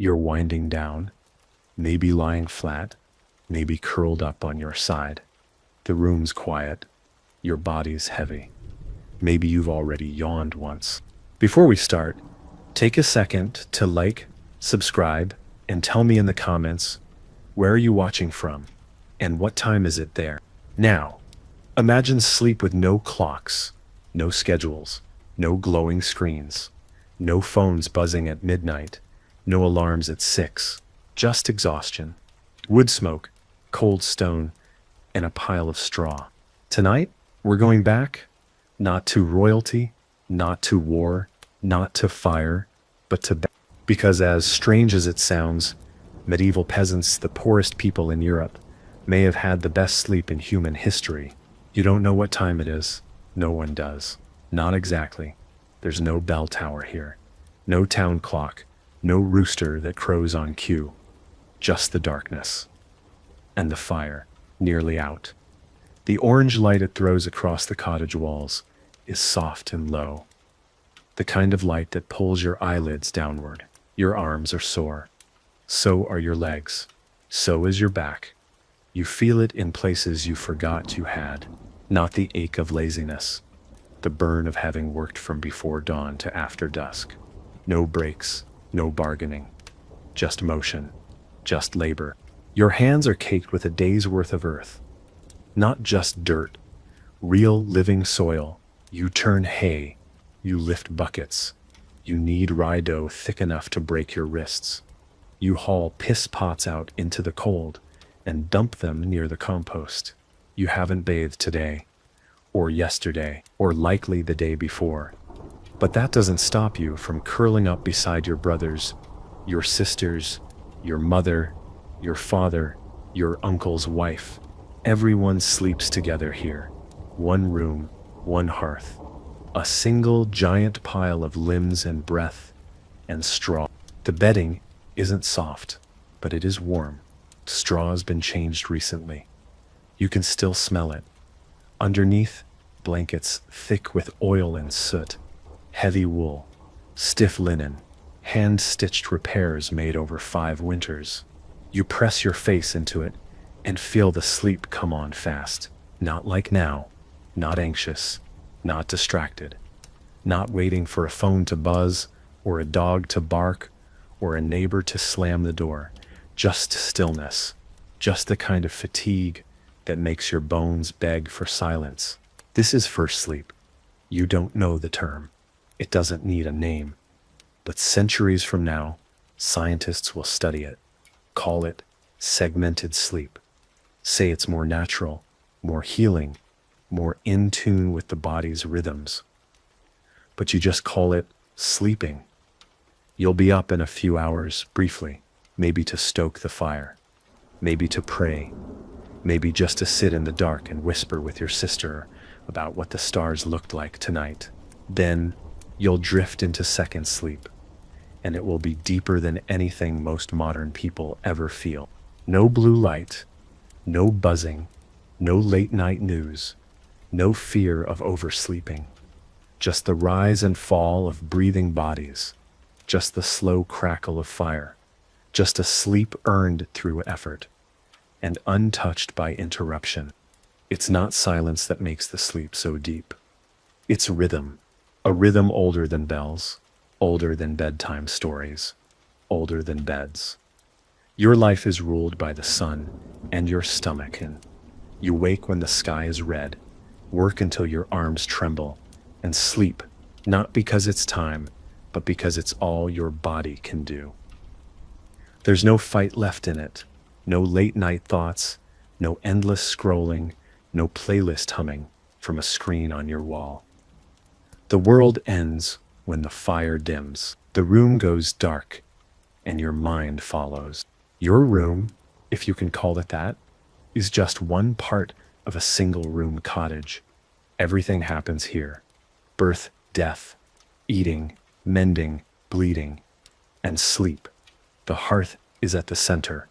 You're winding down, maybe lying flat, maybe curled up on your side. The room's quiet, your body's heavy. Maybe you've already yawned once. Before we start, take a second to like, subscribe, and tell me in the comments, where are you watching from? And what time is it there? Now, imagine sleep with no clocks, no schedules, no glowing screens, no phones buzzing at midnight, no alarms at 6, just exhaustion, wood smoke, cold stone, and a pile of straw. Tonight, we're going back, not to royalty, not to war, not to fire, but to bed. Because as strange as it sounds, medieval peasants, the poorest people in Europe, may have had the best sleep in human history. You don't know what time it is. No one does. Not exactly. There's no bell tower here. No town clock. No rooster that crows on cue. Just the darkness. And the fire, nearly out. The orange light it throws across the cottage walls is soft and low. The kind of light that pulls your eyelids downward. Your arms are sore. So are your legs. So is your back. You feel it in places you forgot you had. Not the ache of laziness. The burn of having worked from before dawn to after dusk. No breaks, no bargaining. Just motion. Just labor. Your hands are caked with a day's worth of earth. Not just dirt. Real living soil. You turn hay. You lift buckets. You knead rye dough thick enough to break your wrists. You haul piss pots out into the cold and dump them near the compost. You haven't bathed today, or yesterday, or likely the day before. But that doesn't stop you from curling up beside your brothers, your sisters, your mother, your father, your uncle's wife. Everyone sleeps together here. One room, one hearth. A single giant pile of limbs and breath and straw. The bedding isn't soft, but it is warm. Straw's been changed recently. You can still smell it. Underneath, blankets thick with oil and soot, heavy wool, stiff linen, hand-stitched repairs made over 5 winters. You press your face into it and feel the sleep come on fast. Not like now, not anxious, not distracted, not waiting for a phone to buzz or a dog to bark or a neighbor to slam the door. Just stillness, just the kind of fatigue that makes your bones beg for silence. This is first sleep. You don't know the term. It doesn't need a name. But centuries from now, scientists will study it, call it segmented sleep, say it's more natural, more healing, more in tune with the body's rhythms. But you just call it sleeping. You'll be up in a few hours, briefly, maybe to stoke the fire, maybe to pray, maybe just to sit in the dark and whisper with your sister about what the stars looked like tonight. Then you'll drift into second sleep, and it will be deeper than anything most modern people ever feel. No blue light, no buzzing, no late night news, no fear of oversleeping. Just the rise and fall of breathing bodies, just the slow crackle of fire, just a sleep earned through effort, and untouched by interruption. It's not silence that makes the sleep so deep. It's rhythm, a rhythm older than bells, older than bedtime stories, older than beds. Your life is ruled by the sun and your stomach, and you wake when the sky is red, work until your arms tremble, and sleep, not because it's time, but because it's all your body can do. There's no fight left in it, no late night thoughts, no endless scrolling, no playlist humming from a screen on your wall. The world ends when the fire dims, the room goes dark, and your mind follows. Your room, if you can call it that, is just one part of a single-room cottage. Everything happens here. Birth, death, eating, mending, bleeding, and sleep. The hearth is at the center.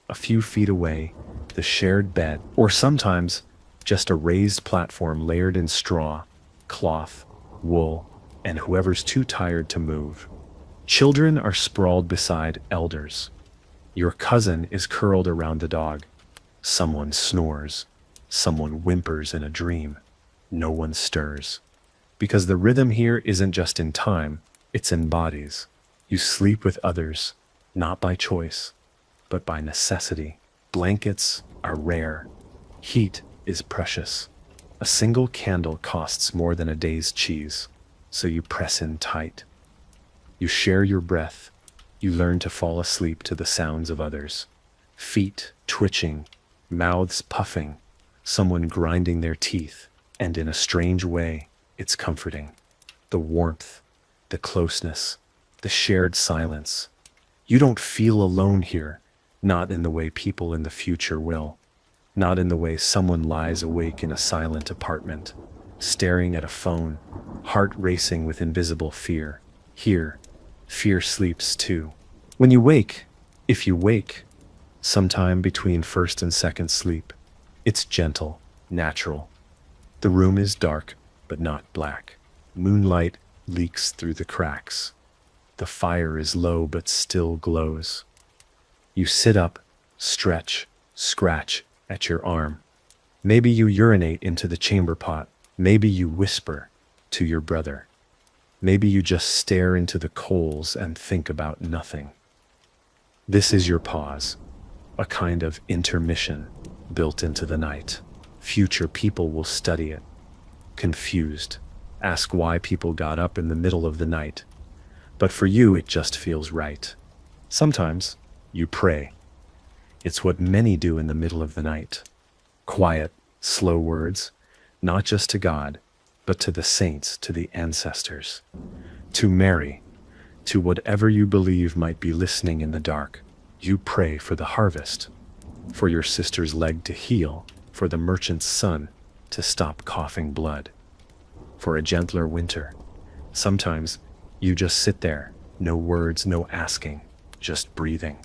A few feet away, the shared bed, or sometimes just a raised platform layered in straw, cloth, wool, and whoever's too tired to move. Children are sprawled beside elders. Your cousin is curled around the dog. Someone snores. Someone whimpers in a dream. No one stirs. Because the rhythm here isn't just in time, it's in bodies. You sleep with others, not by choice, but by necessity. Blankets are rare. Heat is precious. A single candle costs more than a day's cheese, so you press in tight. You share your breath. You learn to fall asleep to the sounds of others. Feet twitching, mouths puffing, someone grinding their teeth, and in a strange way, it's comforting. The warmth, the closeness, the shared silence. You don't feel alone here, not in the way people in the future will, not in the way someone lies awake in a silent apartment, staring at a phone, heart racing with invisible fear. Here, fear sleeps too. When you wake, if you wake, sometime between first and second sleep, it's gentle, natural. The room is dark, but not black. Moonlight leaks through the cracks. The fire is low but still glows. You sit up, stretch, scratch at your arm. Maybe you urinate into the chamber pot. Maybe you whisper to your brother. Maybe you just stare into the coals and think about nothing. This is your pause, a kind of intermission built into the night. Future people will study it, confused, ask why people got up in the middle of the night. But for you, it just feels right. Sometimes you pray. It's what many do in the middle of the night. Quiet, slow words, not just to God, but to the saints, to the ancestors, to Mary, to whatever you believe might be listening in the dark. You pray for the harvest, for your sister's leg to heal, for the merchant's son to stop coughing blood, for a gentler winter. Sometimes you just sit there, no words, no asking, just breathing,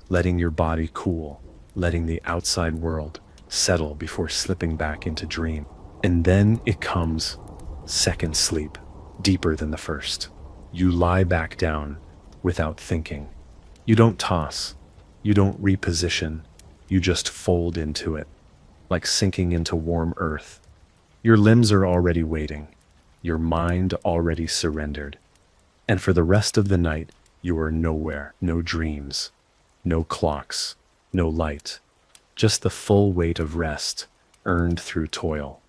letting your body cool, letting the outside world settle before slipping back into dream. And then it comes, second sleep, deeper than the first. You lie back down without thinking. You don't toss, you don't reposition, you just fold into it, like sinking into warm earth. Your limbs are already waiting, your mind already surrendered. And for the rest of the night, you are nowhere, no dreams, no clocks, no light, just the full weight of rest earned through toil,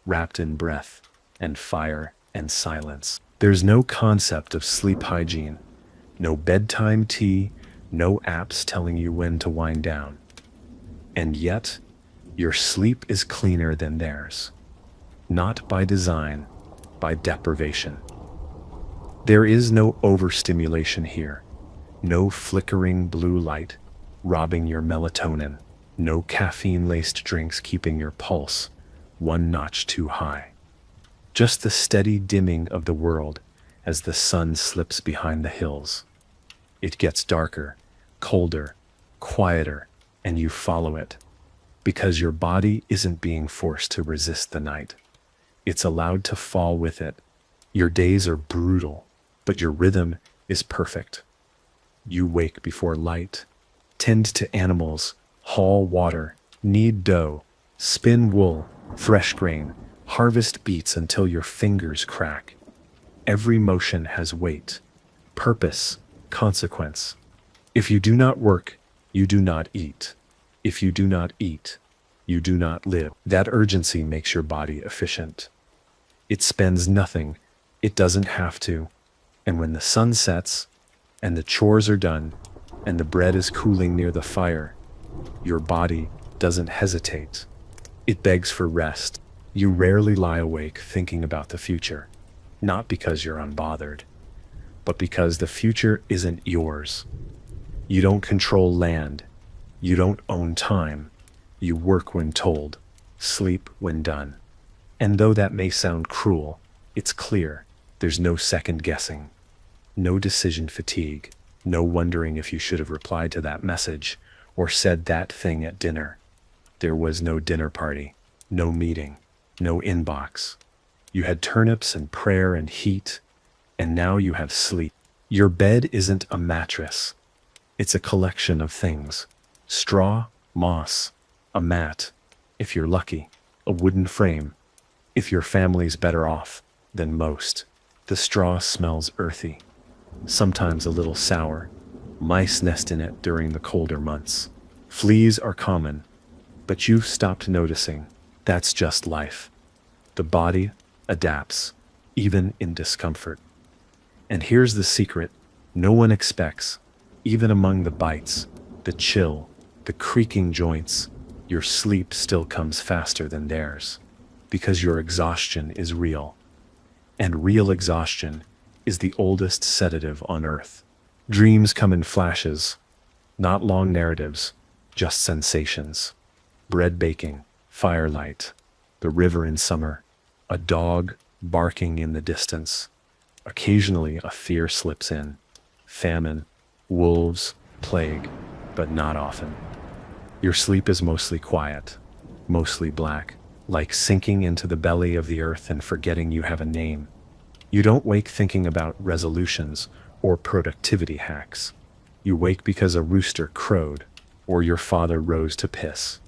wrapped in breath and fire and silence. There's no concept of sleep hygiene, no bedtime tea, no apps telling you when to wind down. And yet, your sleep is cleaner than theirs, not by design, by deprivation. There is no overstimulation here, no flickering blue light robbing your melatonin, no caffeine-laced drinks keeping your pulse one notch too high. Just the steady dimming of the world as the sun slips behind the hills. It gets darker, colder, quieter, and you follow it, because your body isn't being forced to resist the night. It's allowed to fall with it. Your days are brutal, but your rhythm is perfect. You wake before light, tend to animals, haul water, knead dough, spin wool, thresh grain, harvest beets until your fingers crack. Every motion has weight, purpose, consequence. If you do not work, you do not eat. If you do not eat, you do not live. That urgency makes your body efficient. It spends nothing. It doesn't have to. And when the sun sets, and the chores are done, and the bread is cooling near the fire, your body doesn't hesitate. It begs for rest. You rarely lie awake thinking about the future, not because you're unbothered, but because the future isn't yours. You don't control land. You don't own time. You work when told, sleep when done. And though that may sound cruel, it's clear. There's no second guessing, no decision fatigue, no wondering if you should have replied to that message or said that thing at dinner. There was no dinner party, no meeting, no inbox. You had turnips and prayer and heat, and now you have sleep. Your bed isn't a mattress. It's a collection of things. Straw, moss, a mat, if you're lucky, a wooden frame, if your family's better off than most. The straw smells earthy, sometimes a little sour. Mice nest in it during the colder months. Fleas are common, but you've stopped noticing. That's just life. The body adapts, even in discomfort. And here's the secret no one expects, even among the bites, the chill, the creaking joints, your sleep still comes faster than theirs, because your exhaustion is real. And real exhaustion is the oldest sedative on earth. Dreams come in flashes, not long narratives, just sensations. Bread baking, firelight, the river in summer, a dog barking in the distance. Occasionally a fear slips in. Famine, wolves, plague, but not often. Your sleep is mostly quiet, mostly black, like sinking into the belly of the earth and forgetting you have a name. You don't wake thinking about resolutions or productivity hacks. You wake because a rooster crowed, or your father rose to piss,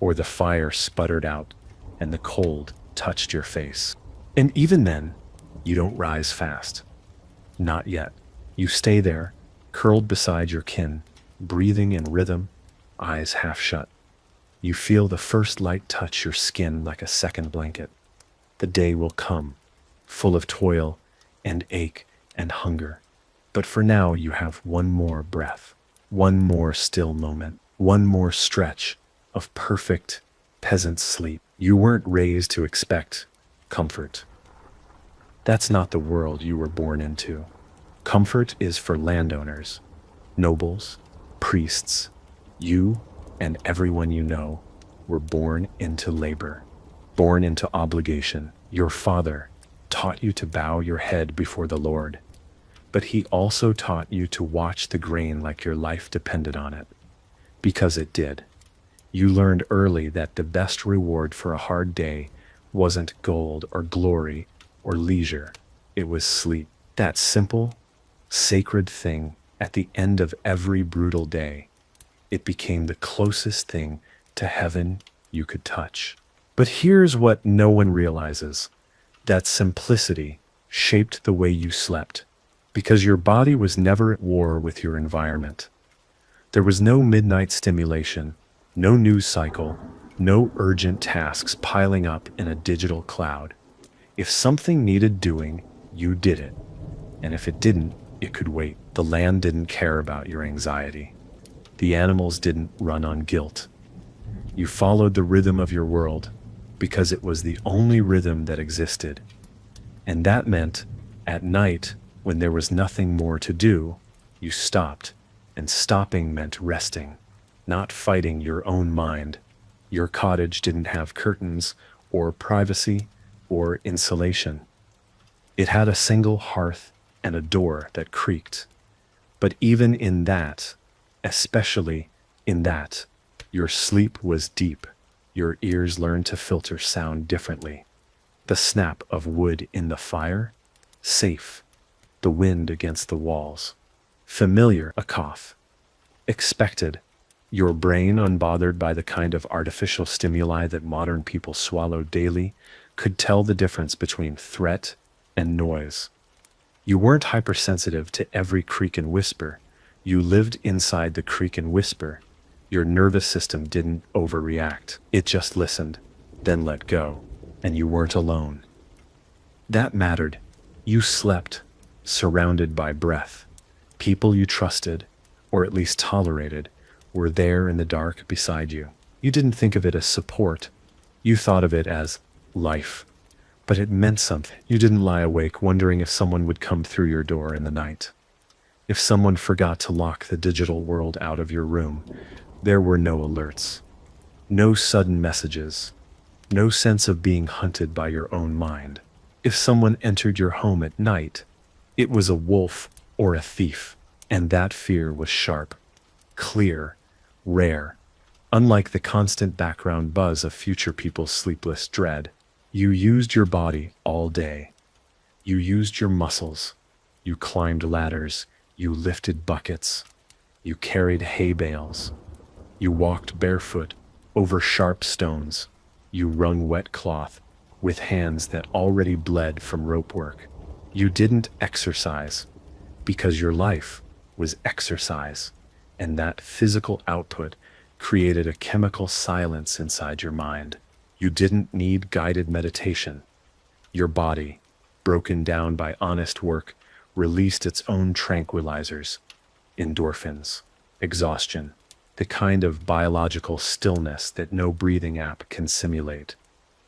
or the fire sputtered out and the cold touched your face. And even then, you don't rise fast. Not yet. You stay there, curled beside your kin, breathing in rhythm, eyes half shut. You feel the first light touch your skin like a second blanket. The day will come, full of toil and ache and hunger. But for now you have one more breath, one more still moment, one more stretch of perfect peasant sleep. You weren't raised to expect comfort. That's not the world you were born into. Comfort is for landowners, nobles, priests. You and everyone you know were born into labor, born into obligation. Your father taught you to bow your head before the Lord, but he also taught you to watch the grain like your life depended on it, because it did. You learned early that the best reward for a hard day wasn't gold or glory or leisure. It was sleep. That simple, sacred thing at the end of every brutal day. It became the closest thing to heaven you could touch. But here's what no one realizes. That simplicity shaped the way you slept, because your body was never at war with your environment. There was no midnight stimulation, no news cycle, no urgent tasks piling up in a digital cloud. If something needed doing, you did it. And if it didn't, it could wait. The land didn't care about your anxiety. The animals didn't run on guilt. You followed the rhythm of your world because it was the only rhythm that existed. And that meant, at night, when there was nothing more to do, you stopped. And stopping meant resting, not fighting your own mind. Your cottage didn't have curtains or privacy or insulation. It had a single hearth and a door that creaked. But even in that, especially in that, your sleep was deep. Your ears learned to filter sound differently. The snap of wood in the fire, safe. The wind against the walls, familiar. A cough, expected. Your brain, unbothered by the kind of artificial stimuli that modern people swallow daily, could tell the difference between threat and noise. You weren't hypersensitive to every creak and whisper. You lived inside the creak and whisper. Your nervous system didn't overreact. It just listened, then let go. And you weren't alone. That mattered. You slept, surrounded by breath. People you trusted, or at least tolerated, were there in the dark beside you. You didn't think of it as support. You thought of it as life. But it meant something. You didn't lie awake wondering if someone would come through your door in the night. If someone forgot to lock the digital world out of your room, there were no alerts, no sudden messages, no sense of being hunted by your own mind. If someone entered your home at night, it was a wolf or a thief, and that fear was sharp, clear, rare. Unlike the constant background buzz of future people's sleepless dread, you used your body all day. You used your muscles, You climbed ladders, you lifted buckets, you carried hay bales, you walked barefoot over sharp stones, you wrung wet cloth with hands that already bled from rope work. You didn't exercise because your life was exercise, and that physical output created a chemical silence inside your mind. You didn't need guided meditation. Your body, broken down by honest work, released its own tranquilizers, endorphins, exhaustion, the kind of biological stillness that no breathing app can simulate.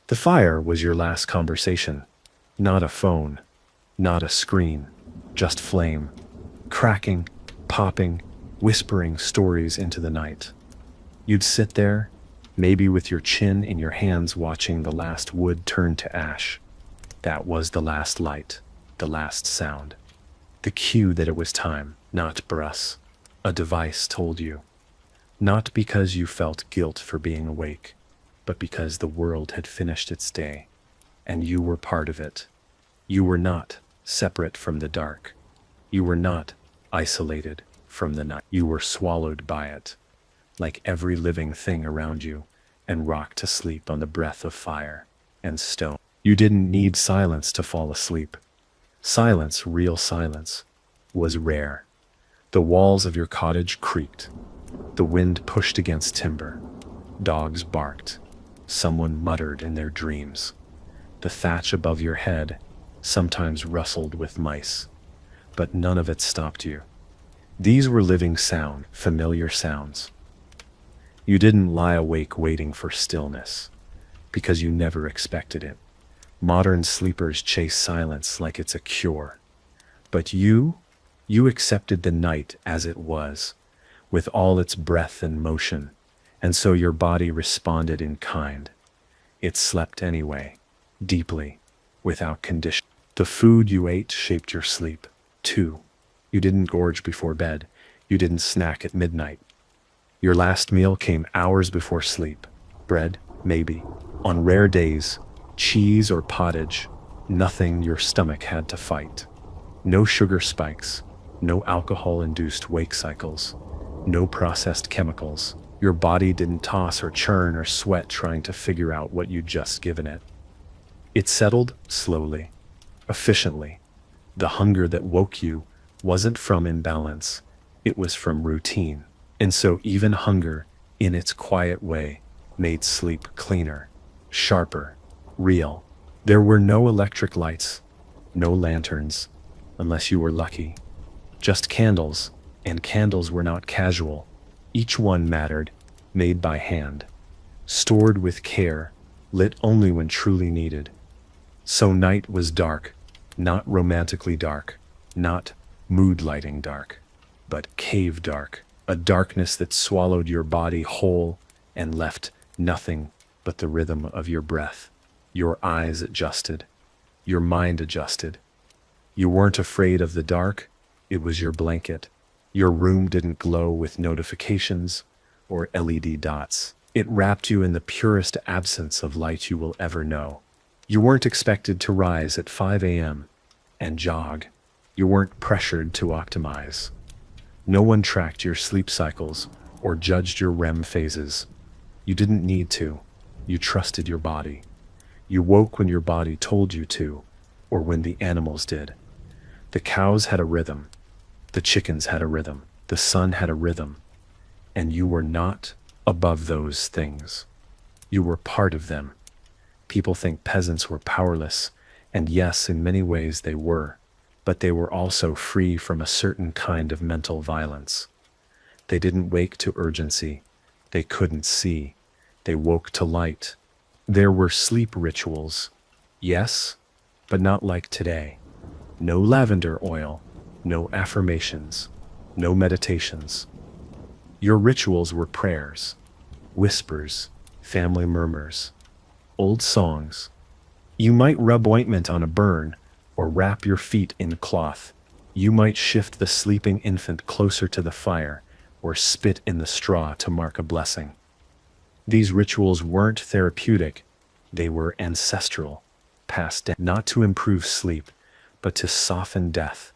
The fire was your last conversation, not a phone, not a screen, just flame, cracking, popping, whispering stories into the night. You'd sit there, maybe with your chin in your hands watching the last wood turn to ash. That was the last light, the last sound. The cue that it was time, not brus. A device told you. Not because you felt guilt for being awake, but because the world had finished its day, and you were part of it. You were not separate from the dark. You were not isolated from the night. You were swallowed by it, like every living thing around you, and rocked to sleep on the breath of fire and stone. You didn't need silence to fall asleep. Silence, real silence, was rare. The walls of your cottage creaked. The wind pushed against timber. Dogs barked. Someone muttered in their dreams. The thatch above your head sometimes rustled with mice, but none of it stopped you. These were living sound, familiar sounds. You didn't lie awake waiting for stillness, because you never expected it. Modern sleepers chase silence like it's a cure. But you accepted the night as it was, with all its breath and motion, and so your body responded in kind. It slept anyway, deeply, without condition. The food you ate shaped your sleep, too. You didn't gorge before bed. You didn't snack at midnight. Your last meal came hours before sleep. Bread, maybe. On rare days, cheese or pottage, nothing your stomach had to fight. No sugar spikes, no alcohol-induced wake cycles, no processed chemicals. Your body didn't toss or churn or sweat trying to figure out what you'd just given it. It settled slowly, efficiently. The hunger that woke you wasn't from imbalance, it was from routine. And so even hunger, in its quiet way, made sleep cleaner, sharper, real. There were no electric lights, no lanterns, unless you were lucky. Just candles, and candles were not casual. Each one mattered, made by hand, stored with care, lit only when truly needed. So night was dark, not romantically dark, not mood-lighting dark, but cave dark, a darkness that swallowed your body whole and left nothing but the rhythm of your breath. Your eyes adjusted, your mind adjusted. You weren't afraid of the dark, it was your blanket. Your room didn't glow with notifications or LED dots. It wrapped you in the purest absence of light you will ever know. You weren't expected to rise at 5 a.m. and jog. You weren't pressured to optimize. No one tracked your sleep cycles or judged your REM phases. You didn't need to. You trusted your body. You woke when your body told you to, or when the animals did. The cows had a rhythm. The chickens had a rhythm. The sun had a rhythm. And you were not above those things. You were part of them. People think peasants were powerless, and yes, in many ways they were, but they were also free from a certain kind of mental violence. They didn't wake to urgency. They couldn't see. They woke to light. There were sleep rituals, yes, but not like today. No lavender oil, no affirmations, no meditations. Your rituals were prayers, whispers, family murmurs, old songs. You might rub ointment on a burn or wrap your feet in cloth. You might shift the sleeping infant closer to the fire or spit in the straw to mark a blessing. These rituals weren't therapeutic, they were ancestral, passed down, not to improve sleep, but to soften death,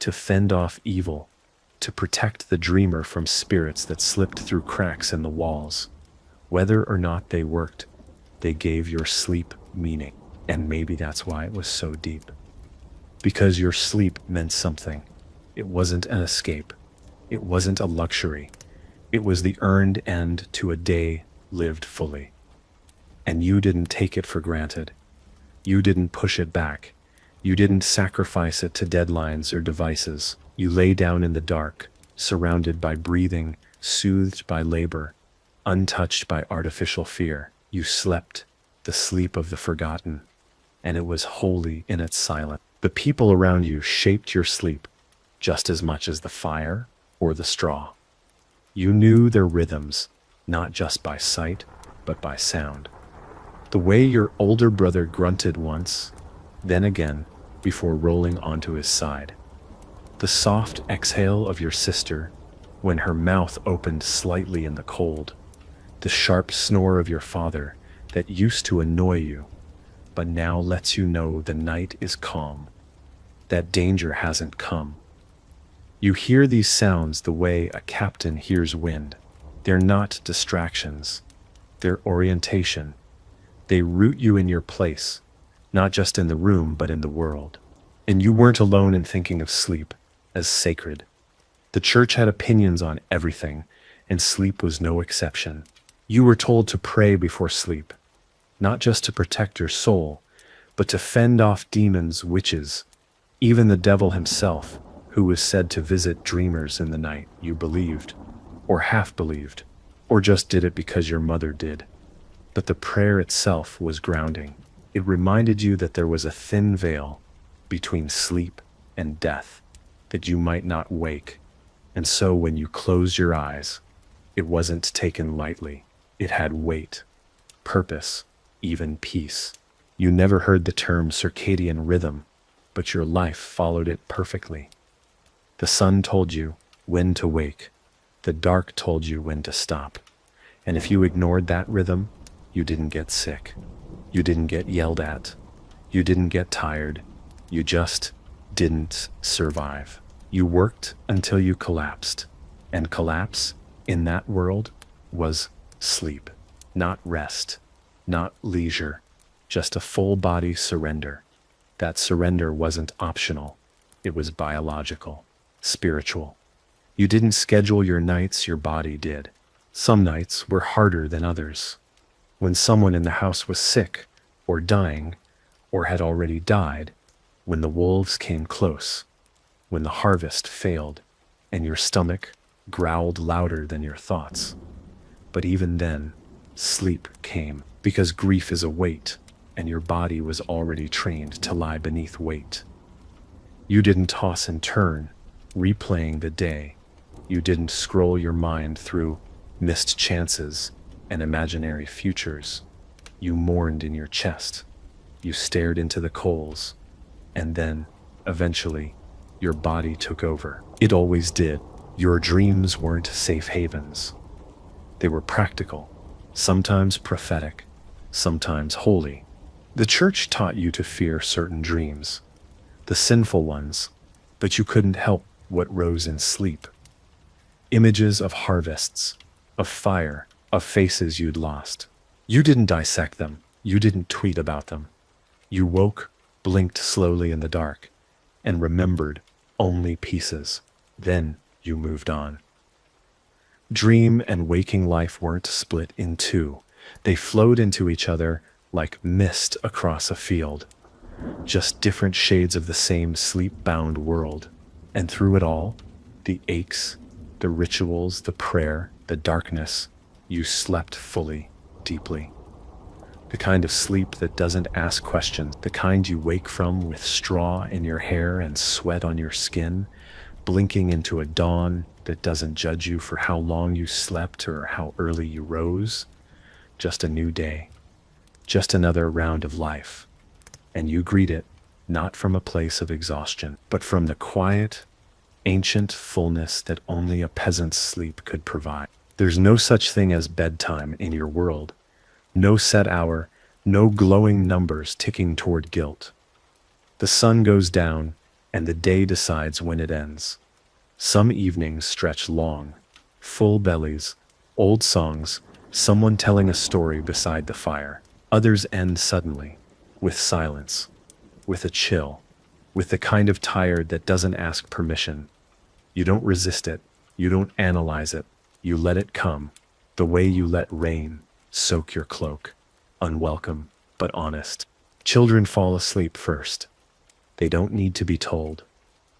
to fend off evil, to protect the dreamer from spirits that slipped through cracks in the walls. Whether or not they worked, they gave your sleep meaning. And maybe that's why it was so deep. Because your sleep meant something. It wasn't an escape. It wasn't a luxury. It was the earned end to a day lived fully. And you didn't take it for granted. You didn't push it back. You didn't sacrifice it to deadlines or devices. You lay down in the dark, surrounded by breathing, soothed by labor, untouched by artificial fear. You slept, the sleep of the forgotten, and it was holy in its silence. The people around you shaped your sleep just as much as the fire or the straw. You knew their rhythms, not just by sight, but by sound. The way your older brother grunted once, then again, before rolling onto his side. The soft exhale of your sister when her mouth opened slightly in the cold. The sharp snore of your father that used to annoy you, but now lets you know the night is calm, that danger hasn't come. You hear these sounds the way a captain hears wind. They're not distractions, they're orientation. They root you in your place, not just in the room, but in the world. And you weren't alone in thinking of sleep as sacred. The church had opinions on everything, and sleep was no exception. You were told to pray before sleep, not just to protect your soul, but to fend off demons, witches, even the devil himself, who was said to visit dreamers in the night. You believed, or half believed, or just did it because your mother did. But the prayer itself was grounding. It reminded you that there was a thin veil between sleep and death, that you might not wake. And so when you closed your eyes, it wasn't taken lightly. It had weight, purpose, even peace. You never heard the term circadian rhythm, but your life followed it perfectly. The sun told you when to wake. The dark told you when to stop. And if you ignored that rhythm, you didn't get sick. You didn't get yelled at. You didn't get tired. You just didn't survive. You worked until you collapsed. And collapse in that world was sleep, not rest, not leisure, just a full body surrender. That surrender wasn't optional. It was biological, spiritual. You didn't schedule your nights, your body did. Some nights were harder than others. When someone in the house was sick or dying or had already died, when the wolves came close, when the harvest failed and your stomach growled louder than your thoughts. But even then, sleep came, because grief is a weight and your body was already trained to lie beneath weight. You didn't toss and turn, replaying the day. You didn't scroll your mind through missed chances and imaginary futures. You mourned in your chest. You stared into the coals. And then, eventually, your body took over. It always did. Your dreams weren't safe havens. They were practical, sometimes prophetic, sometimes holy. The church taught you to fear certain dreams, the sinful ones, but you couldn't help what rose in sleep. Images of harvests, of fire, of faces you'd lost. You didn't dissect them. You didn't tweet about them. You woke, blinked slowly in the dark, and remembered only pieces. Then you moved on. Dream and waking life weren't split in two. They flowed into each other like mist across a field. Just different shades of the same sleep-bound world. And through it all, the aches, the rituals, the prayer, the darkness, you slept fully, deeply. The kind of sleep that doesn't ask questions, the kind you wake from with straw in your hair and sweat on your skin, blinking into a dawn that doesn't judge you for how long you slept or how early you rose. Just a new day, just another round of life. And you greet it, not from a place of exhaustion, but from the quiet, ancient fullness that only a peasant's sleep could provide. There's no such thing as bedtime in your world. No set hour, no glowing numbers ticking toward guilt. The sun goes down, and the day decides when it ends. Some evenings stretch long, full bellies, old songs, someone telling a story beside the fire. Others end suddenly, with silence, with a chill, with the kind of tired that doesn't ask permission. You don't resist it, you don't analyze it, you let it come, the way you let rain soak your cloak. Unwelcome, but honest. Children fall asleep first. They don't need to be told.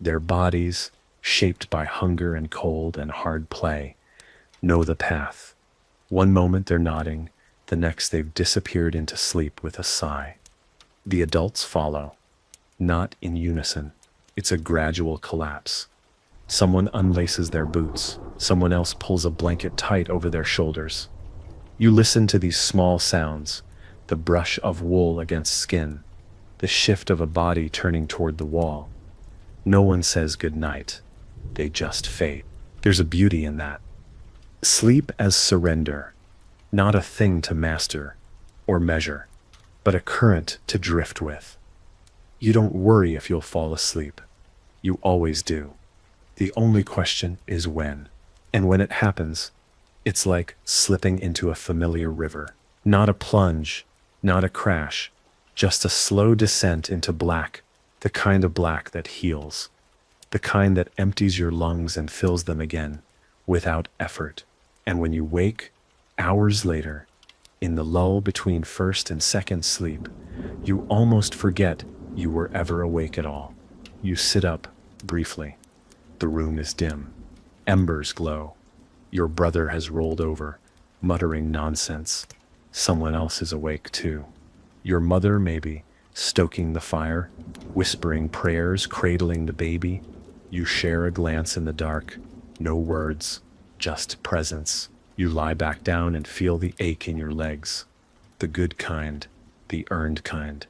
Their bodies, shaped by hunger and cold and hard play, know the path. One moment they're nodding, the next they've disappeared into sleep with a sigh. The adults follow, not in unison. It's a gradual collapse. Someone unlaces their boots, someone else pulls a blanket tight over their shoulders. You listen to these small sounds, the brush of wool against skin, the shift of a body turning toward the wall. No one says good night. They just fade. There's a beauty in that. Sleep as surrender, not a thing to master or measure, but a current to drift with. You don't worry if you'll fall asleep. You always do. The only question is when. And when it happens, it's like slipping into a familiar river. Not a plunge, not a crash, just a slow descent into black, the kind of black that heals, the kind that empties your lungs and fills them again, without effort. And when you wake, hours later, in the lull between first and second sleep, you almost forget you were ever awake at all. You sit up, briefly. The room is dim. Embers glow. Your brother has rolled over, muttering nonsense. Someone else is awake too. Your mother, maybe, stoking the fire, whispering prayers, cradling the baby. You share a glance in the dark. No words, just presence. You lie back down and feel the ache in your legs. The good kind, the earned kind.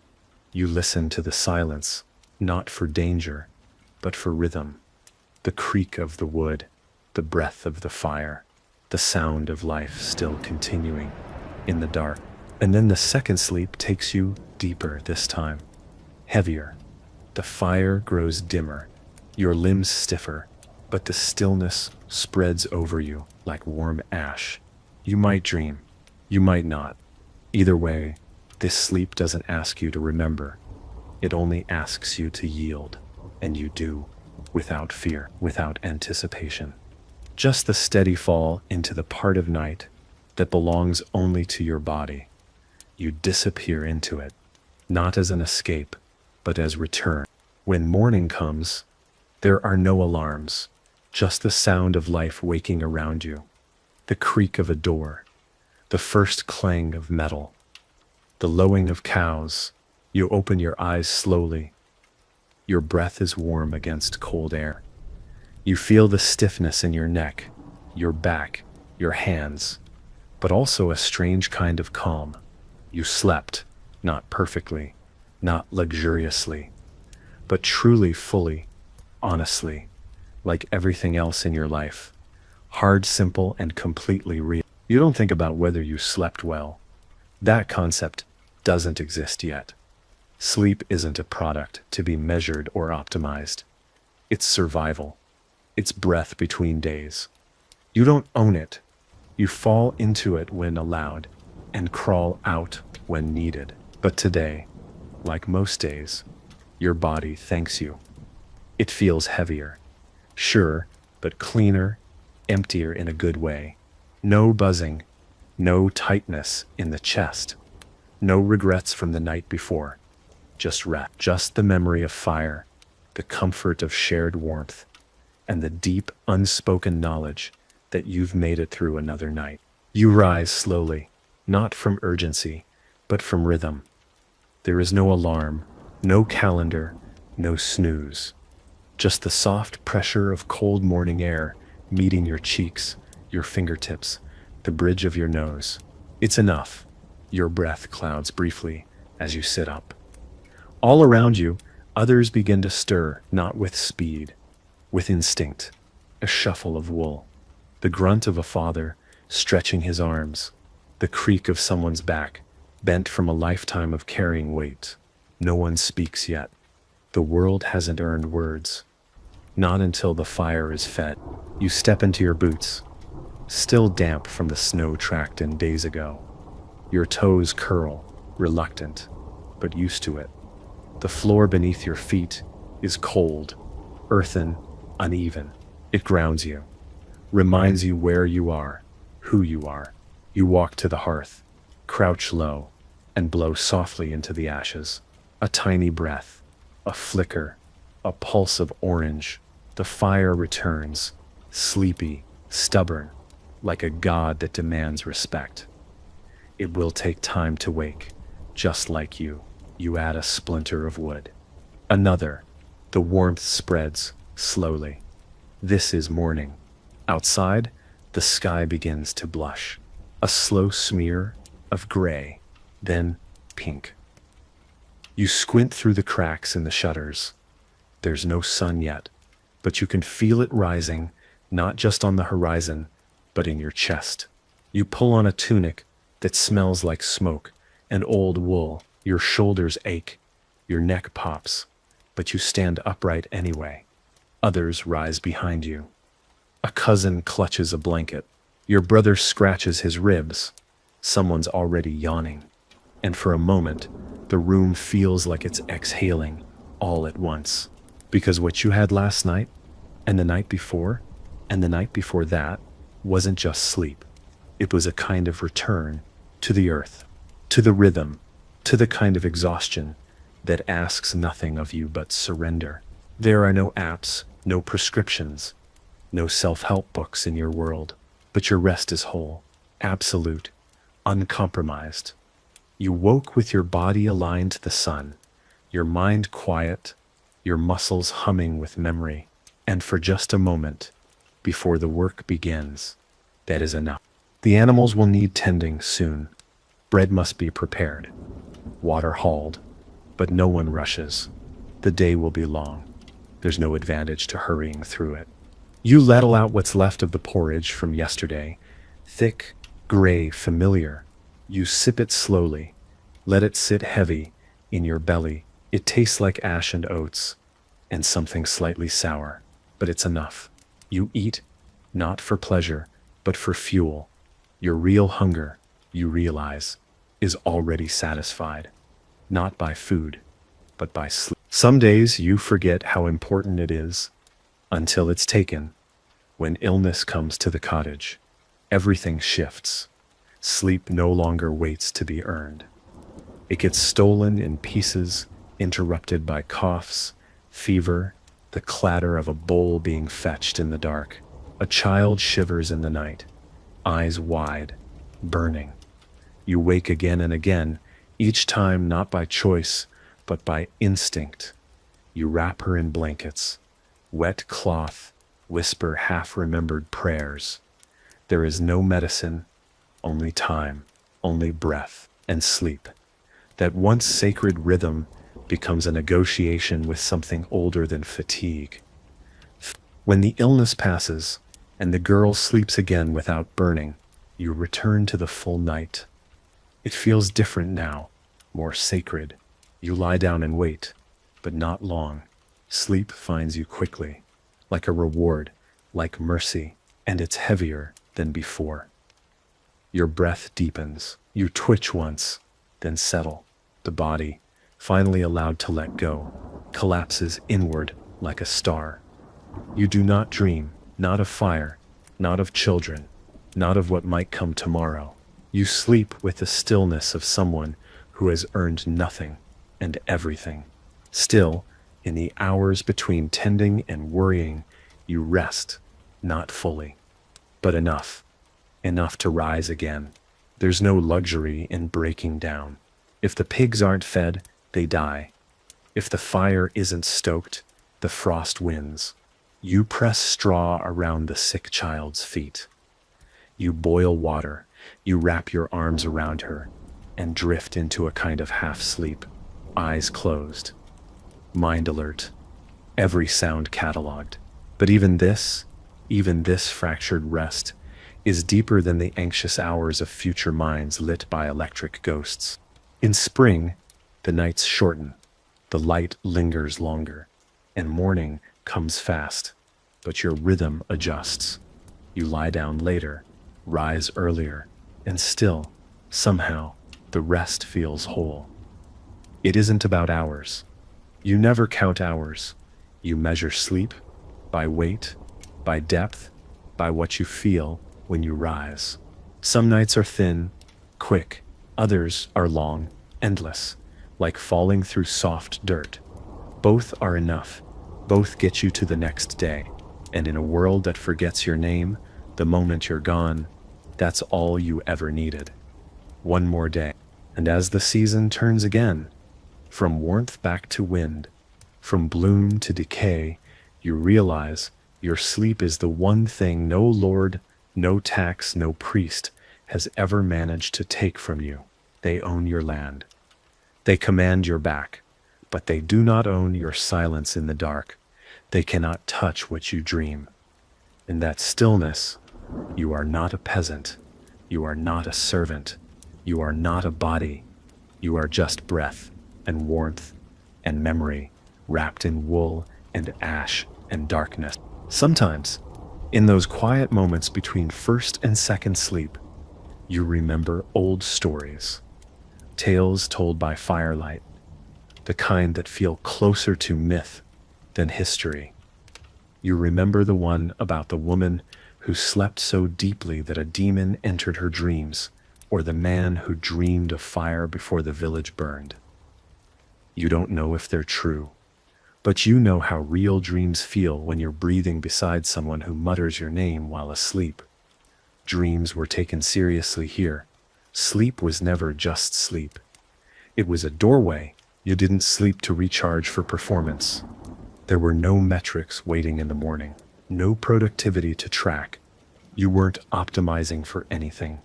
You listen to the silence, not for danger, but for rhythm. The creak of the wood, the breath of the fire, the sound of life still continuing in the dark. And then the second sleep takes you deeper this time, heavier. The fire grows dimmer, your limbs stiffer, but the stillness spreads over you like warm ash. You might dream, you might not. Either way, this sleep doesn't ask you to remember. It only asks you to yield, and you do, without fear, without anticipation. Just the steady fall into the part of night that belongs only to your body. You disappear into it, not as an escape, but as return. When morning comes, there are no alarms, just the sound of life waking around you, the creak of a door, the first clang of metal, the lowing of cows. You open your eyes slowly. Your breath is warm against cold air. You feel the stiffness in your neck, your back, your hands, but also a strange kind of calm. You slept, not perfectly, not luxuriously, but truly fully, honestly, like everything else in your life. Hard, simple, and completely real. You don't think about whether you slept well. That concept doesn't exist yet. Sleep isn't a product to be measured or optimized. It's survival. It's breath between days. You don't own it. You fall into it when allowed and crawl out when needed. But today, like most days, your body thanks you. It feels heavier, sure, but cleaner, emptier in a good way. No buzzing, no tightness in the chest, no regrets from the night before. Just rest, just the memory of fire, the comfort of shared warmth, and the deep, unspoken knowledge that you've made it through another night. You rise slowly, not from urgency, but from rhythm. There is no alarm, no calendar, no snooze. Just the soft pressure of cold morning air meeting your cheeks, your fingertips, the bridge of your nose. It's enough. Your breath clouds briefly as you sit up. All around you, others begin to stir, not with speed, with instinct, a shuffle of wool, the grunt of a father stretching his arms, the creak of someone's back, bent from a lifetime of carrying weight. No one speaks yet. The world hasn't earned words. Not until the fire is fed. You step into your boots, still damp from the snow tracked in days ago. Your toes curl, reluctant, but used to it. The floor beneath your feet is cold, earthen, uneven. It grounds you, reminds you where you are, who you are. You walk to the hearth, crouch low, and blow softly into the ashes. A tiny breath, a flicker, a pulse of orange. The fire returns, sleepy, stubborn, like a god that demands respect. It will take time to wake, just like you. You add a splinter of wood. Another. The warmth spreads, slowly. This is morning. Outside, the sky begins to blush. A slow smear of gray, then pink. You squint through the cracks in the shutters. There's no sun yet, but you can feel it rising, not just on the horizon, but in your chest. You pull on a tunic that smells like smoke and old wool. Your shoulders ache, your neck pops, but you stand upright anyway. Others rise behind you. A cousin clutches a blanket. Your brother scratches his ribs. Someone's already yawning. And for a moment, the room feels like it's exhaling all at once. Because what you had last night, and the night before, and the night before that, wasn't just sleep. It was a kind of return to the earth, to the rhythm, to the kind of exhaustion that asks nothing of you but surrender. There are no apps, no prescriptions, no self-help books in your world, but your rest is whole, absolute, uncompromised. You woke with your body aligned to the sun, your mind quiet, your muscles humming with memory, and for just a moment, before the work begins, that is enough. The animals will need tending soon. Bread must be prepared, water hauled, but no one rushes. The day will be long. There's no advantage to hurrying through it. You ladle out what's left of the porridge from yesterday, thick, gray, familiar. You sip it slowly, let it sit heavy in your belly. It tastes like ash and oats, and something slightly sour, but it's enough. You eat, not for pleasure, but for fuel. Your real hunger, you realize, is already satisfied, not by food, but by sleep. Some days you forget how important it is, until it's taken. When illness comes to the cottage, everything shifts. Sleep no longer waits to be earned. It gets stolen in pieces, interrupted by coughs, fever, the clatter of a bowl being fetched in the dark. A child shivers in the night, eyes wide, burning. You wake again and again, each time not by choice, but by instinct. You wrap her in blankets, wet cloth, whisper half-remembered prayers. There is no medicine, only time, only breath, and sleep. That once sacred rhythm becomes a negotiation with something older than fatigue. When the illness passes, and the girl sleeps again without burning, you return to the full night. It feels different now, more sacred. You lie down and wait, but not long. Sleep finds you quickly, like a reward, like mercy, and it's heavier than before. Your breath deepens. You twitch once, then settle. The body, finally allowed to let go, collapses inward like a star. You do not dream, not of fire, not of children, not of what might come tomorrow. You sleep with the stillness of someone who has earned nothing and everything. Still, in the hours between tending and worrying, you rest, not fully, but enough to rise again. There's no luxury in breaking down. If the pigs aren't fed, they die. If the fire isn't stoked, the frost wins. You press straw around the sick child's feet. You boil water, you wrap your arms around her, and drift into a kind of half-sleep, eyes closed, mind alert, every sound cataloged. But even this fractured rest, is deeper than the anxious hours of future minds lit by electric ghosts. In spring, the nights shorten, The light lingers longer, and morning comes fast, but your rhythm adjusts. You lie down later, rise earlier, and still, somehow, the rest feels whole. It isn't about hours. You never count hours. You measure sleep by weight, by depth, by what you feel when you rise. Some nights are thin, quick, others are long, endless, like falling through soft dirt. Both are enough. Both get you to the next day. And in a world that forgets your name, the moment you're gone, that's all you ever needed. One more day. And as the season turns again, from warmth back to wind, from bloom to decay, you realize your sleep is the one thing no lord, no tax, no priest has ever managed to take from you. They own your land. They command your back, but they do not own your silence in the dark. They cannot touch what you dream. In that stillness, you are not a peasant. You are not a servant. You are not a body. You are just breath and warmth and memory wrapped in wool and ash and darkness. Sometimes, in those quiet moments between first and second sleep, you remember old stories, tales told by firelight, the kind that feel closer to myth than history. You remember the one about the woman who slept so deeply that a demon entered her dreams, or the man who dreamed of fire before the village burned. You don't know if they're true, but you know how real dreams feel when you're breathing beside someone who mutters your name while asleep. Dreams were taken seriously here. Sleep was never just sleep. It was a doorway. You didn't sleep to recharge for performance. There were no metrics waiting in the morning, no productivity to track. You weren't optimizing for anything.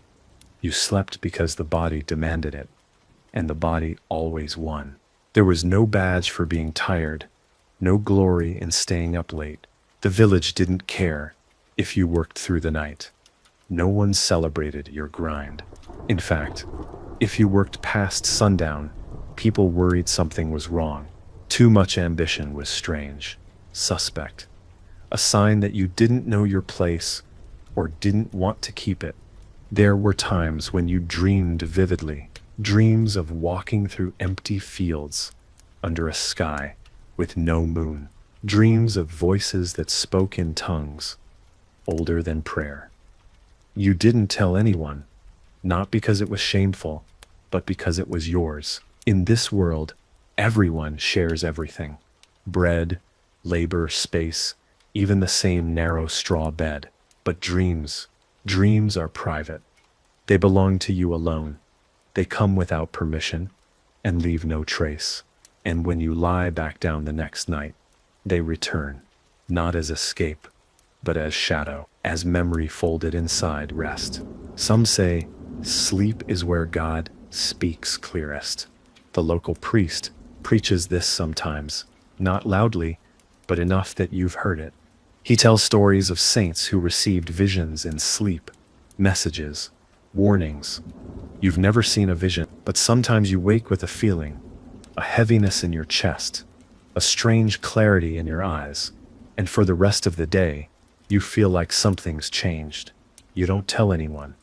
You slept because the body demanded it, and the body always won. There was no badge for being tired, no glory in staying up late. The village didn't care if you worked through the night. No one celebrated your grind. In fact, if you worked past sundown, people worried something was wrong. Too much ambition was strange, suspect, a sign that you didn't know your place or didn't want to keep it. There were times when you dreamed vividly, dreams of walking through empty fields under a sky with no moon, dreams of voices that spoke in tongues older than prayer. You didn't tell anyone, not because it was shameful, but because it was yours. In this world, everyone shares everything: bread, labor, space, even the same narrow straw bed. But dreams are private. They belong to you alone. They come without permission and leave no trace. And when you lie back down the next night, they return, not as escape, but as shadow, as memory folded inside rest. Some say sleep is where God speaks clearest. The local priest preaches this sometimes, not loudly, but enough that you've heard it. He tells stories of saints who received visions in sleep, messages, warnings. You've never seen a vision, but sometimes you wake with a feeling, a heaviness in your chest, a strange clarity in your eyes, and for the rest of the day, you feel like something's changed. You don't tell anyone,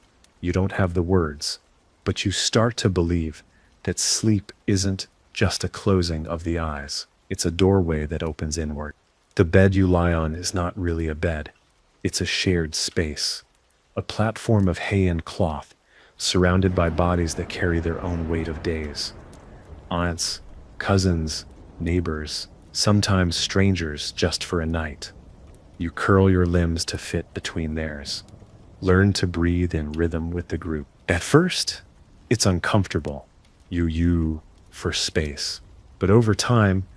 you don't have the words, but you start to believe that sleep isn't just a closing of the eyes. It's a doorway that opens inward. The bed you lie on is not really a bed. It's a shared space, a platform of hay and cloth, surrounded by bodies that carry their own weight of days. Aunts, cousins, neighbors, sometimes strangers just for a night. You curl your limbs to fit between theirs. Learn to breathe in rhythm with the group. At first, it's uncomfortable. You for space. But over time,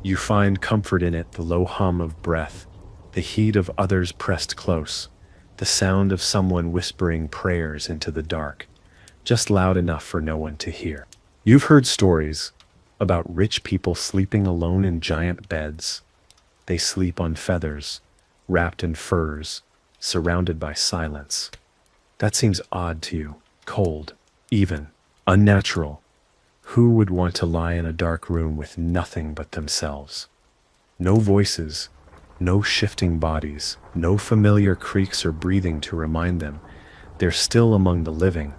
you find comfort in it, the low hum of breath, the heat of others pressed close, the sound of someone whispering prayers into the dark, just loud enough for no one to hear. You've heard stories about rich people sleeping alone in giant beds. They sleep on feathers, wrapped in furs, surrounded by silence. That seems odd to you, cold, even, unnatural. Who would want to lie in a dark room with nothing but themselves? No voices, no shifting bodies, no familiar creaks or breathing to remind them they're still among the living.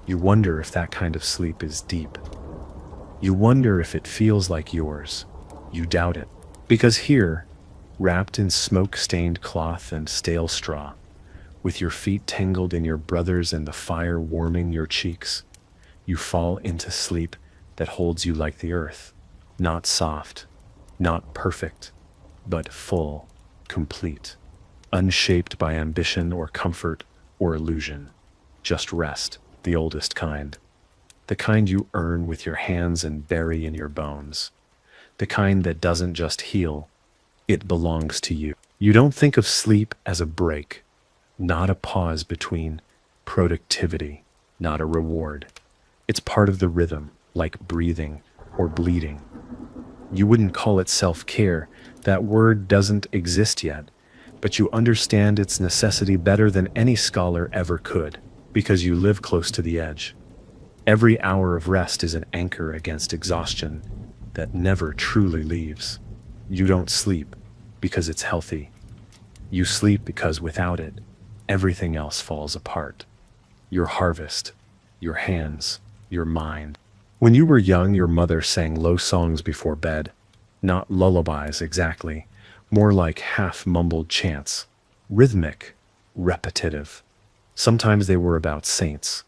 You wonder if that kind of sleep is deep. You wonder if it feels like yours. You doubt it. Because here, wrapped in smoke-stained cloth and stale straw, with your feet tangled in your brother's and the fire warming your cheeks, you fall into sleep that holds you like the earth. Not soft, not perfect, but full, complete, unshaped by ambition or comfort or illusion. Just rest, the oldest kind. The kind you earn with your hands and bury in your bones. The kind that doesn't just heal, it belongs to you. You don't think of sleep as a break, not a pause between productivity, not a reward. It's part of the rhythm, like breathing or bleeding. You wouldn't call it self-care. That word doesn't exist yet, but you understand its necessity better than any scholar ever could, because you live close to the edge. Every hour of rest is an anchor against exhaustion that never truly leaves. You don't sleep because it's healthy. You sleep because without it, everything else falls apart. Your harvest, your hands, your mind. When you were young, your mother sang low songs before bed. Not lullabies exactly, more like half-mumbled chants. Rhythmic, repetitive. Sometimes they were about saints.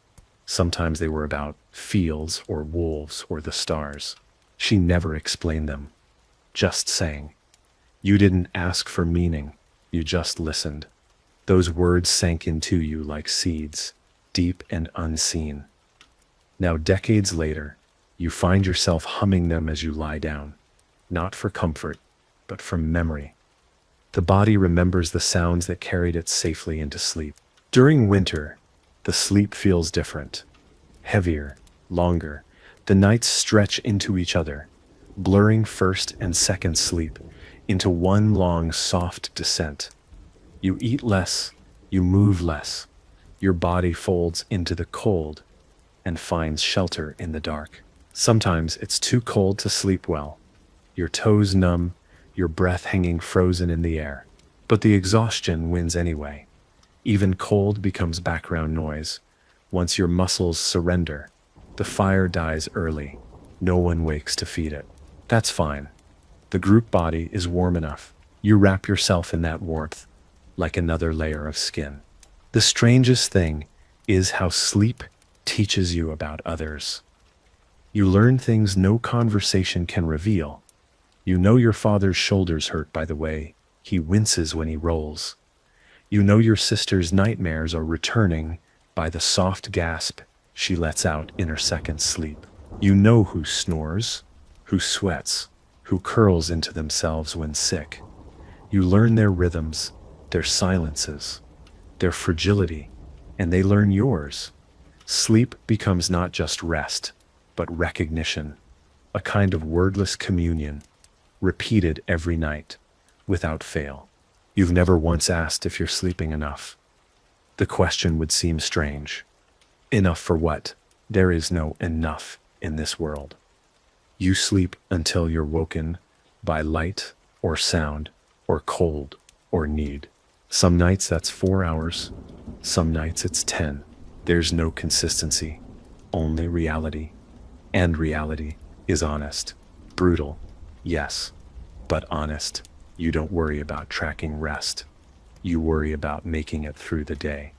Sometimes they were about fields or wolves or the stars. She never explained them, just sang. You didn't ask for meaning, you just listened. Those words sank into you like seeds, deep and unseen. Now, decades later, you find yourself humming them as you lie down, not for comfort, but from memory. The body remembers the sounds that carried it safely into sleep. During winter, the sleep feels different, heavier, longer. The nights stretch into each other, blurring first and second sleep into one long, soft descent. You eat less, you move less. Your body folds into the cold and finds shelter in the dark. Sometimes it's too cold to sleep well. Your toes numb, your breath hanging frozen in the air. But the exhaustion wins anyway. Even cold becomes background noise. Once your muscles surrender, the fire dies early. No one wakes to feed it. That's fine. The group body is warm enough. You wrap yourself in that warmth, like another layer of skin. The strangest thing is how sleep teaches you about others. You learn things no conversation can reveal. You know your father's shoulders hurt by the way he winces when he rolls. You know your sister's nightmares are returning by the soft gasp she lets out in her second sleep. You know who snores, who sweats, who curls into themselves when sick. You learn their rhythms, their silences, their fragility, and they learn yours. Sleep becomes not just rest, but recognition, a kind of wordless communion, repeated every night, without fail. You've never once asked if you're sleeping enough. The question would seem strange. Enough for what? There is no enough in this world. You sleep until you're woken by light or sound or cold or need. Some nights that's 4 hours, some nights it's 10. There's no consistency, only reality. And reality is honest, brutal, yes, but honest. You don't worry about tracking rest. You worry about making it through the day.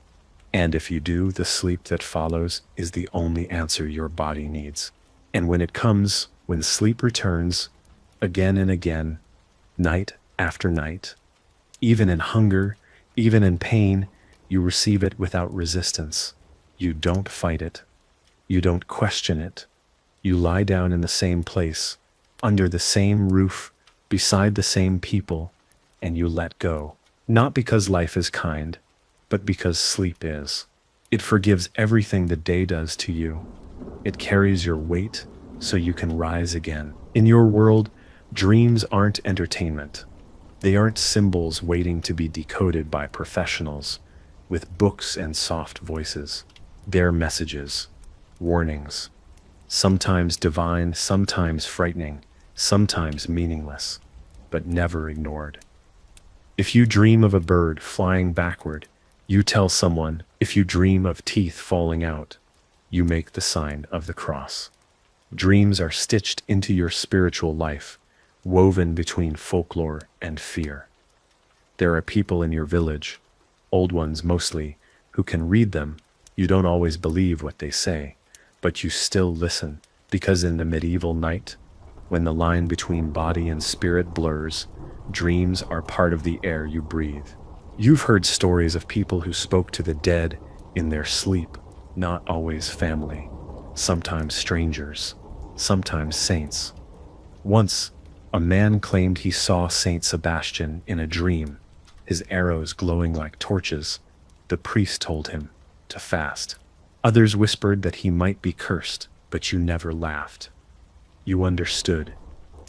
And if you do, the sleep that follows is the only answer your body needs. And when it comes, when sleep returns, again and again, night after night, even in hunger, even in pain, you receive it without resistance. You don't fight it. You don't question it. You lie down in the same place, under the same roof, beside the same people, and you let go. Not because life is kind, but because sleep is. It forgives everything the day does to you. It carries your weight so you can rise again. In your world, dreams aren't entertainment. They aren't symbols waiting to be decoded by professionals with books and soft voices. They're messages, warnings, sometimes divine, sometimes frightening, sometimes meaningless, but never ignored. If you dream of a bird flying backward, you tell someone. If you dream of teeth falling out, you make the sign of the cross. Dreams are stitched into your spiritual life, woven between folklore and fear. There are people in your village, old ones mostly, who can read them. You don't always believe what they say, but you still listen, because in the medieval night, when the line between body and spirit blurs, dreams are part of the air you breathe. You've heard stories of people who spoke to the dead in their sleep, not always family, sometimes strangers, sometimes saints. Once, a man claimed he saw Saint Sebastian in a dream, his arrows glowing like torches. The priest told him to fast. Others whispered that he might be cursed, but you never laughed. You understood.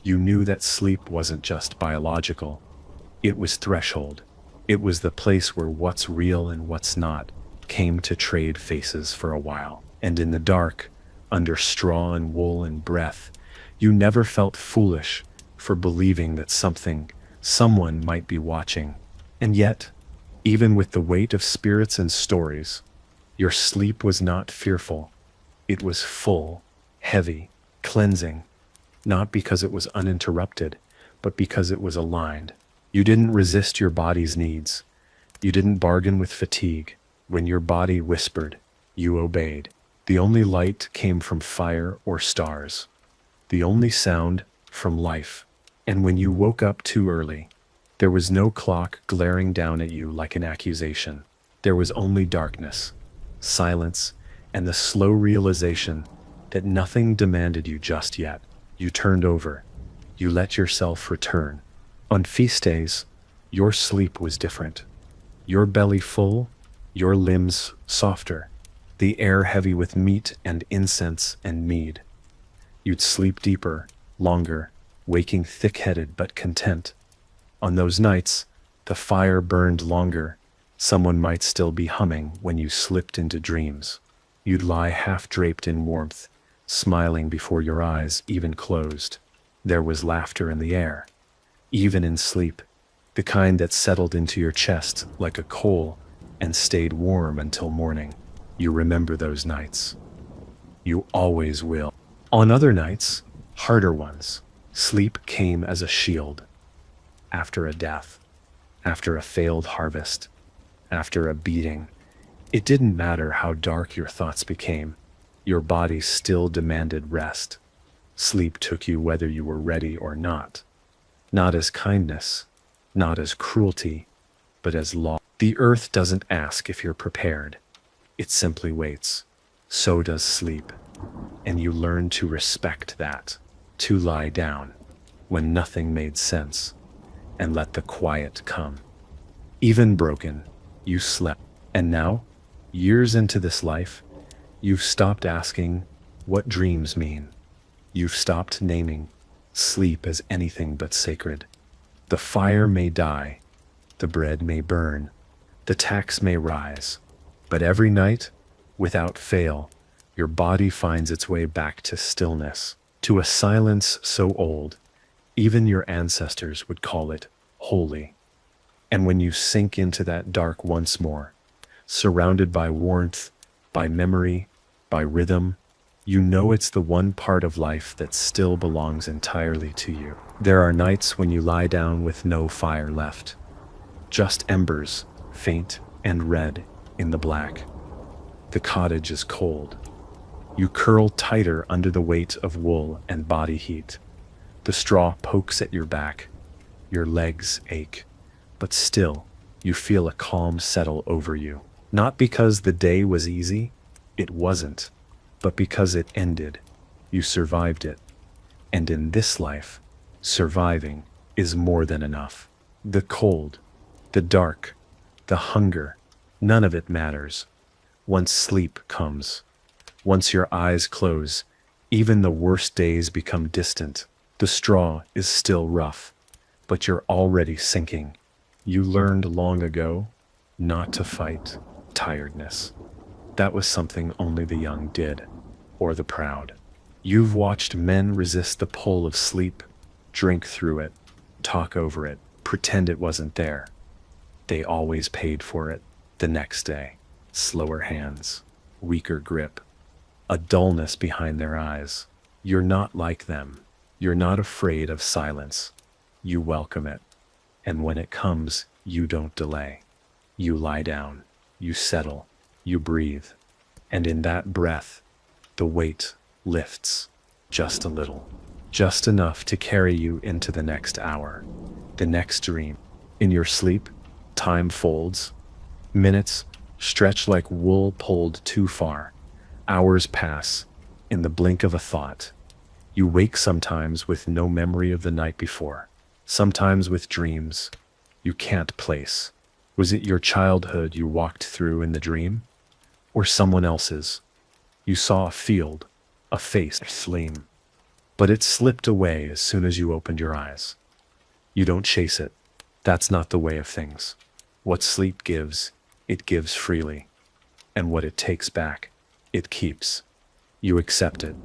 You knew that sleep wasn't just biological. It was threshold. It was the place where what's real and what's not came to trade faces for a while. And in the dark, under straw and wool and breath, you never felt foolish for believing that someone might be watching. And yet, even with the weight of spirits and stories, your sleep was not fearful. It was full, heavy, cleansing, not because it was uninterrupted, but because it was aligned. You didn't resist your body's needs. You didn't bargain with fatigue. When your body whispered, you obeyed. The only light came from fire or stars. The only sound from life. And when you woke up too early, there was no clock glaring down at you like an accusation. There was only darkness, silence, and the slow realization that nothing demanded you just yet. You turned over. You let yourself return. On feast days, your sleep was different. Your belly full, your limbs softer, the air heavy with meat and incense and mead. You'd sleep deeper, longer, waking thick-headed but content. On those nights, the fire burned longer. Someone might still be humming when you slipped into dreams. You'd lie half-draped in warmth, smiling before your eyes even closed. There was laughter in the air, even in sleep, the kind that settled into your chest like a coal and stayed warm until morning. You remember those nights. You always will. On other nights, harder ones, sleep came as a shield. After a death, after a failed harvest, after a beating, it didn't matter how dark your thoughts became. Your body still demanded rest. Sleep took you whether you were ready or not. Not as kindness, not as cruelty, but as law. The earth doesn't ask if you're prepared. It simply waits. So does sleep. And you learn to respect that, to lie down when nothing made sense, and let the quiet come. Even broken, you slept. And now, years into this life, you've stopped asking what dreams mean. You've stopped naming sleep as anything but sacred. The fire may die, the bread may burn, the tax may rise, but every night, without fail, your body finds its way back to stillness, to a silence so old, even your ancestors would call it holy. And when you sink into that dark once more, surrounded by warmth, by memory, by rhythm, you know it's the one part of life that still belongs entirely to you. There are nights when you lie down with no fire left, just embers, faint and red in the black. The cottage is cold. You curl tighter under the weight of wool and body heat. The straw pokes at your back. Your legs ache, but still, you feel a calm settle over you. Not because the day was easy, it wasn't, but because it ended. You survived it. And in this life, surviving is more than enough. The cold, the dark, the hunger, none of it matters. Once sleep comes, once your eyes close, even the worst days become distant. The straw is still rough, but you're already sinking. You learned long ago not to fight tiredness. That was something only the young did, or the proud. You've watched men resist the pull of sleep, drink through it, talk over it, pretend it wasn't there. They always paid for it the next day. Slower hands, weaker grip, a dullness behind their eyes. You're not like them. You're not afraid of silence. You welcome it. And when it comes, you don't delay. You lie down, you settle, you breathe. And in that breath, the weight lifts just a little, just enough to carry you into the next hour, the next dream. In your sleep, time folds. Minutes stretch like wool pulled too far. Hours pass in the blink of a thought. You wake sometimes with no memory of the night before, sometimes with dreams you can't place. Was it your childhood you walked through in the dream? Or someone else's? You saw a field, a face, a flame, but it slipped away as soon as you opened your eyes. You don't chase it. That's not the way of things. What sleep gives, it gives freely. And what it takes back, it keeps. You accept it.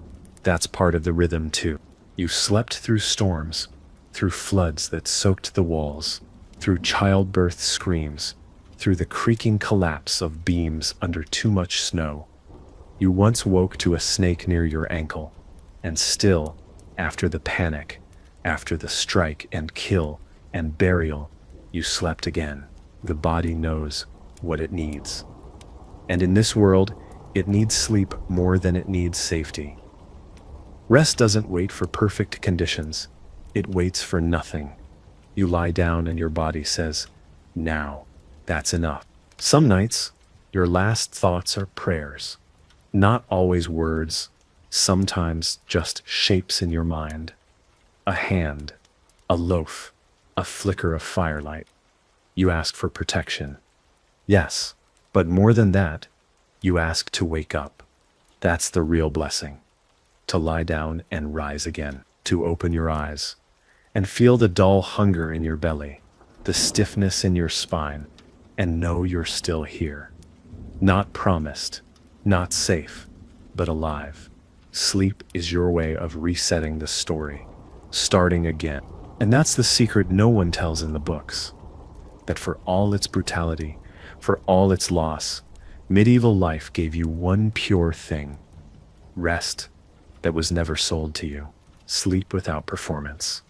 That's part of the rhythm too. You slept through storms, through floods that soaked the walls, through childbirth screams, through the creaking collapse of beams under too much snow. You once woke to a snake near your ankle, and still, after the panic, after the strike and kill and burial, you slept again. The body knows what it needs. And in this world, it needs sleep more than it needs safety. Rest doesn't wait for perfect conditions. It waits for nothing. You lie down and your body says, now, that's enough. Some nights, your last thoughts are prayers. Not always words, sometimes just shapes in your mind. A hand, a loaf, a flicker of firelight. You ask for protection. Yes, but more than that, you ask to wake up. That's the real blessing. To lie down and rise again, to open your eyes, and feel the dull hunger in your belly, the stiffness in your spine, and know you're still here. Not promised, not safe, but alive. Sleep is your way of resetting the story, starting again. And that's the secret no one tells in the books. That for all its brutality, for all its loss, medieval life gave you one pure thing: rest that was never sold to you, sleep without performance,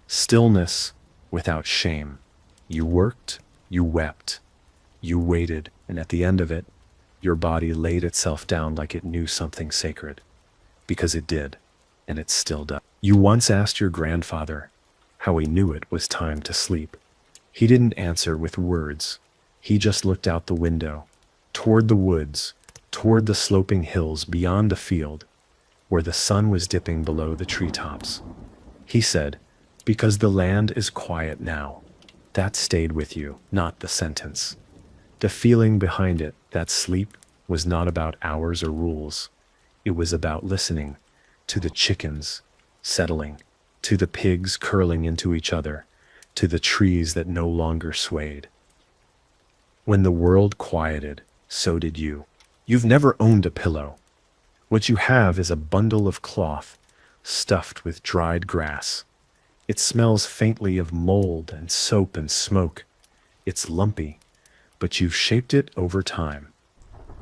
stillness without shame. You worked, you wept, you waited, and at the end of it, your body laid itself down like it knew something sacred, because it did, and it still does. You once asked your grandfather how he knew it was time to sleep. He didn't answer with words. He just looked out the window, toward the woods, toward the sloping hills beyond the field, where the sun was dipping below the treetops. He said, because the land is quiet now. That stayed with you, not the sentence. The feeling behind it, that sleep was not about hours or rules. It was about listening to the chickens settling, to the pigs curling into each other, to the trees that no longer swayed. When the world quieted, so did you. You've never owned a pillow. What you have is a bundle of cloth stuffed with dried grass. It smells faintly of mold and soap and smoke. It's lumpy, but you've shaped it over time,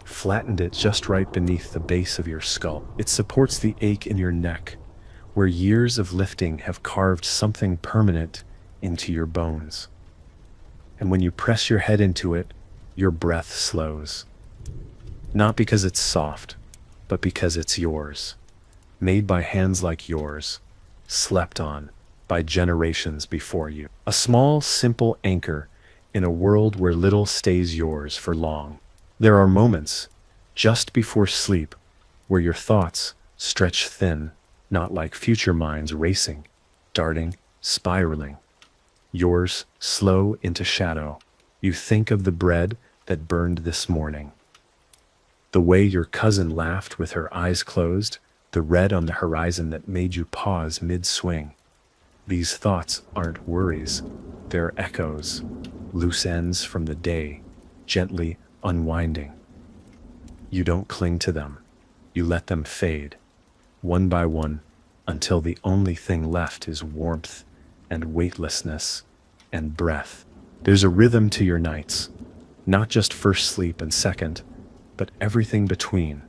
flattened it just right beneath the base of your skull. It supports the ache in your neck, where years of lifting have carved something permanent into your bones. And when you press your head into it, your breath slows. Not because it's soft, but because it's yours, made by hands like yours, slept on by generations before you. A small, simple anchor in a world where little stays yours for long. There are moments, just before sleep, where your thoughts stretch thin, not like future minds racing, darting, spiraling. Yours slow into shadow. You think of the bread that burned this morning, the way your cousin laughed with her eyes closed, the red on the horizon that made you pause mid-swing. These thoughts aren't worries, they're echoes, loose ends from the day, gently unwinding. You don't cling to them, you let them fade, one by one, until the only thing left is warmth and weightlessness and breath. There's a rhythm to your nights, not just first sleep and second, but everything between.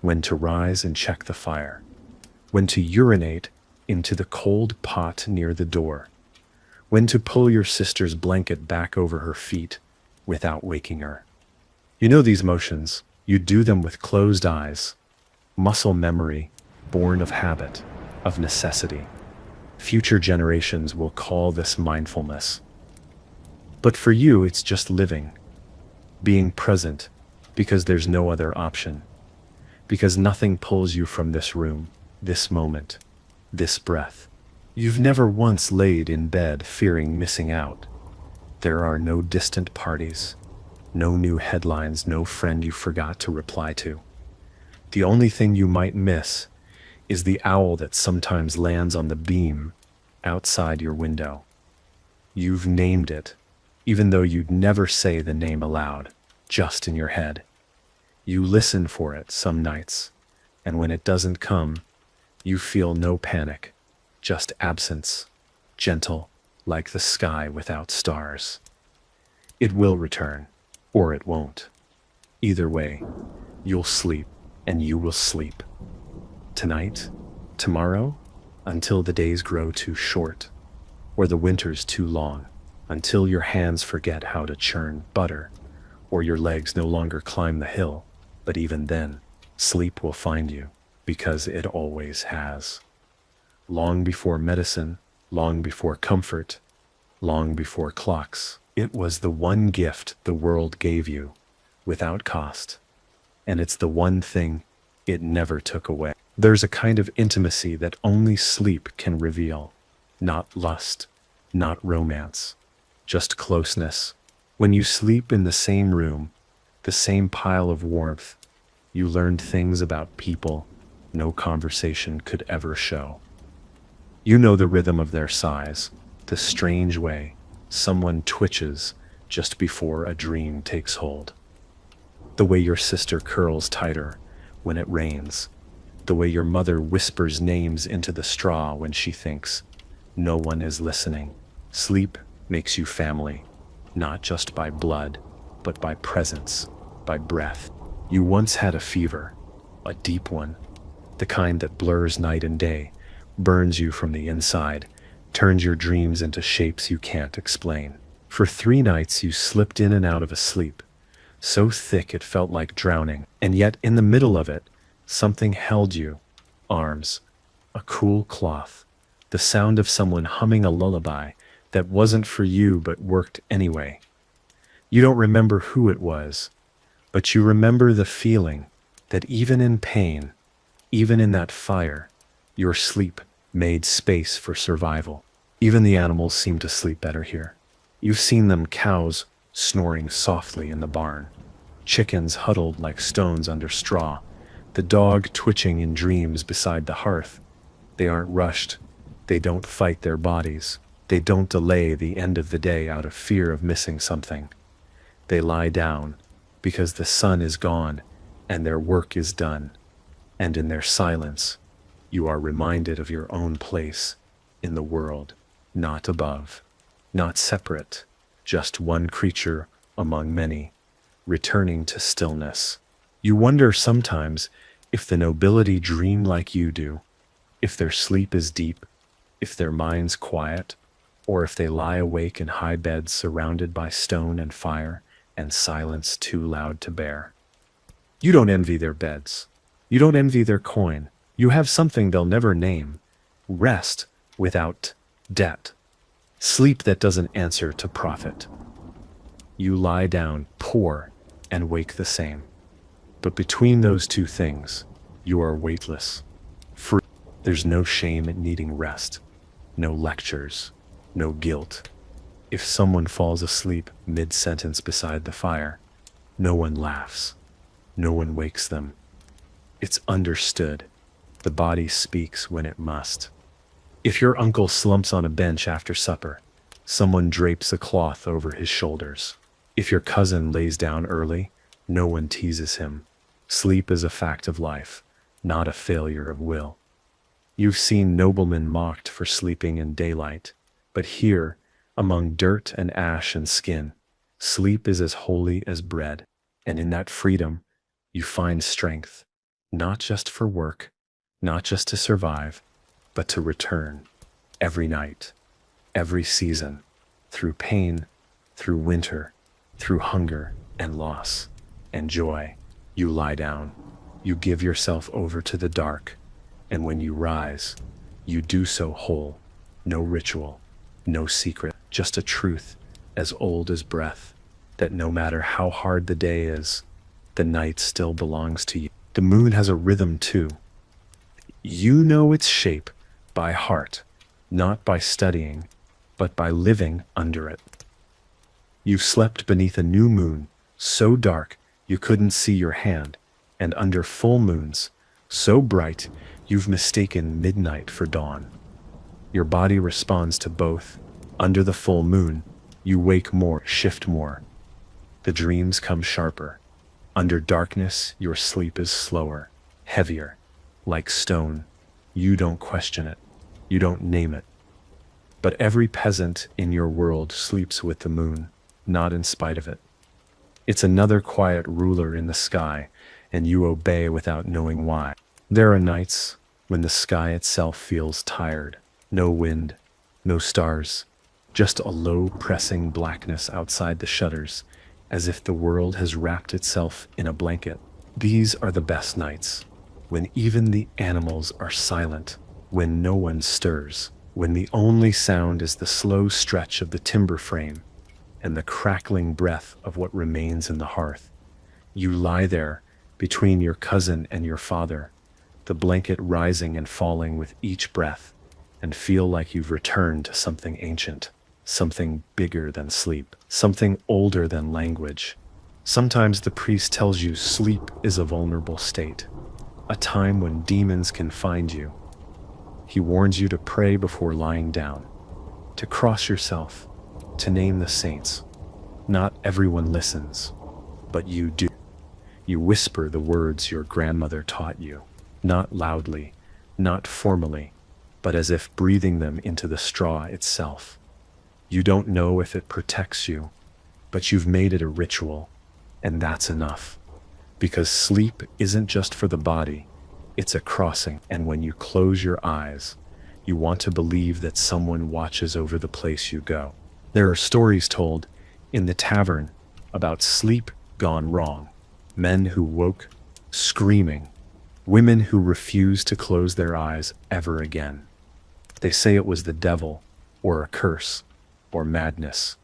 When to rise and check the fire, when to urinate into the cold pot near the door, when to pull your sister's blanket back over her feet without waking her. You know these motions, you do them with closed eyes, muscle memory, born of habit, of necessity. Future generations will call this mindfulness. But for you, it's just living, being present, because there's no other option, because nothing pulls you from this room, this moment, this breath. You've never once laid in bed fearing missing out. There are no distant parties, no new headlines, no friend you forgot to reply to. The only thing you might miss is the owl that sometimes lands on the beam outside your window. You've named it, even though you'd never say the name aloud, just in your head. You listen for it some nights, and when it doesn't come, you feel no panic, just absence, gentle like the sky without stars. It will return, or it won't. Either way, you'll sleep, and you will sleep. Tonight, tomorrow, until the days grow too short, or the winters too long, until your hands forget how to churn butter, or your legs no longer climb the hill. But even then, sleep will find you, because it always has. Long before medicine, long before comfort, long before clocks, it was the one gift the world gave you, without cost. And it's the one thing it never took away. There's a kind of intimacy that only sleep can reveal. Not lust, not romance, just closeness. When you sleep in the same room, the same pile of warmth, you learned things about people no conversation could ever show. You know the rhythm of their sighs, the strange way someone twitches just before a dream takes hold. The way your sister curls tighter when it rains. The way your mother whispers names into the straw when she thinks no one is listening. Sleep makes you family, not just by blood, but by presence, by breath. You once had a fever, a deep one, the kind that blurs night and day, burns you from the inside, turns your dreams into shapes you can't explain. For 3 nights you slipped in and out of a sleep, so thick it felt like drowning, and yet in the middle of it, something held you, arms, a cool cloth, the sound of someone humming a lullaby that wasn't for you but worked anyway. You don't remember who it was, but you remember the feeling that even in pain, even in that fire, your sleep made space for survival. Even the animals seem to sleep better here. You've seen them, cows snoring softly in the barn, chickens huddled like stones under straw, the dog twitching in dreams beside the hearth. They aren't rushed. They don't fight their bodies. They don't delay the end of the day out of fear of missing something. They lie down because the sun is gone and their work is done. And in their silence, you are reminded of your own place in the world, not above, not separate, just one creature among many, returning to stillness. You wonder sometimes if the nobility dream like you do, if their sleep is deep, if their minds quiet, or if they lie awake in high beds surrounded by stone and fire and silence too loud to bear. You don't envy their beds. You don't envy their coin. You have something they'll never name. Rest without debt. Sleep that doesn't answer to profit. You lie down poor and wake the same. But between those two things, you are weightless, free. There's no shame in needing rest, no lectures, no guilt. If someone falls asleep mid-sentence beside the fire, no one laughs, no one wakes them. It's understood. The body speaks when it must. If your uncle slumps on a bench after supper, someone drapes a cloth over his shoulders. If your cousin lays down early, no one teases him. Sleep is a fact of life, not a failure of will. You've seen noblemen mocked for sleeping in daylight, but here, among dirt and ash and skin, sleep is as holy as bread, and in that freedom, you find strength, not just for work, not just to survive, but to return every night, every season, through pain, through winter, through hunger and loss and joy. You lie down, you give yourself over to the dark, and when you rise, you do so whole, no ritual, no secret, just a truth as old as breath, that no matter how hard the day is, the night still belongs to you. The moon has a rhythm too. You know its shape by heart, not by studying, but by living under it. You've slept beneath a new moon, so dark you couldn't see your hand, and under full moons, so bright you've mistaken midnight for dawn. Your body responds to both. Under the full moon, you wake more, shift more. The dreams come sharper. Under darkness, your sleep is slower, heavier, like stone. You don't question it. You don't name it. But every peasant in your world sleeps with the moon, not in spite of it. It's another quiet ruler in the sky, and you obey without knowing why. There are nights when the sky itself feels tired. No wind, no stars, just a low pressing blackness outside the shutters, as if the world has wrapped itself in a blanket. These are the best nights, when even the animals are silent, when no one stirs, when the only sound is the slow stretch of the timber frame and the crackling breath of what remains in the hearth. You lie there between your cousin and your father, the blanket rising and falling with each breath, and feel like you've returned to something ancient, something bigger than sleep, something older than language. Sometimes the priest tells you sleep is a vulnerable state, a time when demons can find you. He warns you to pray before lying down, to cross yourself, to name the saints. Not everyone listens, but you do. You whisper the words your grandmother taught you, not loudly, not formally, but as if breathing them into the straw itself. You don't know if it protects you, but you've made it a ritual, and that's enough. Because sleep isn't just for the body, it's a crossing, and when you close your eyes, you want to believe that someone watches over the place you go. There are stories told in the tavern about sleep gone wrong, men who woke screaming, women who refused to close their eyes ever again. They say it was the devil, or a curse, or madness.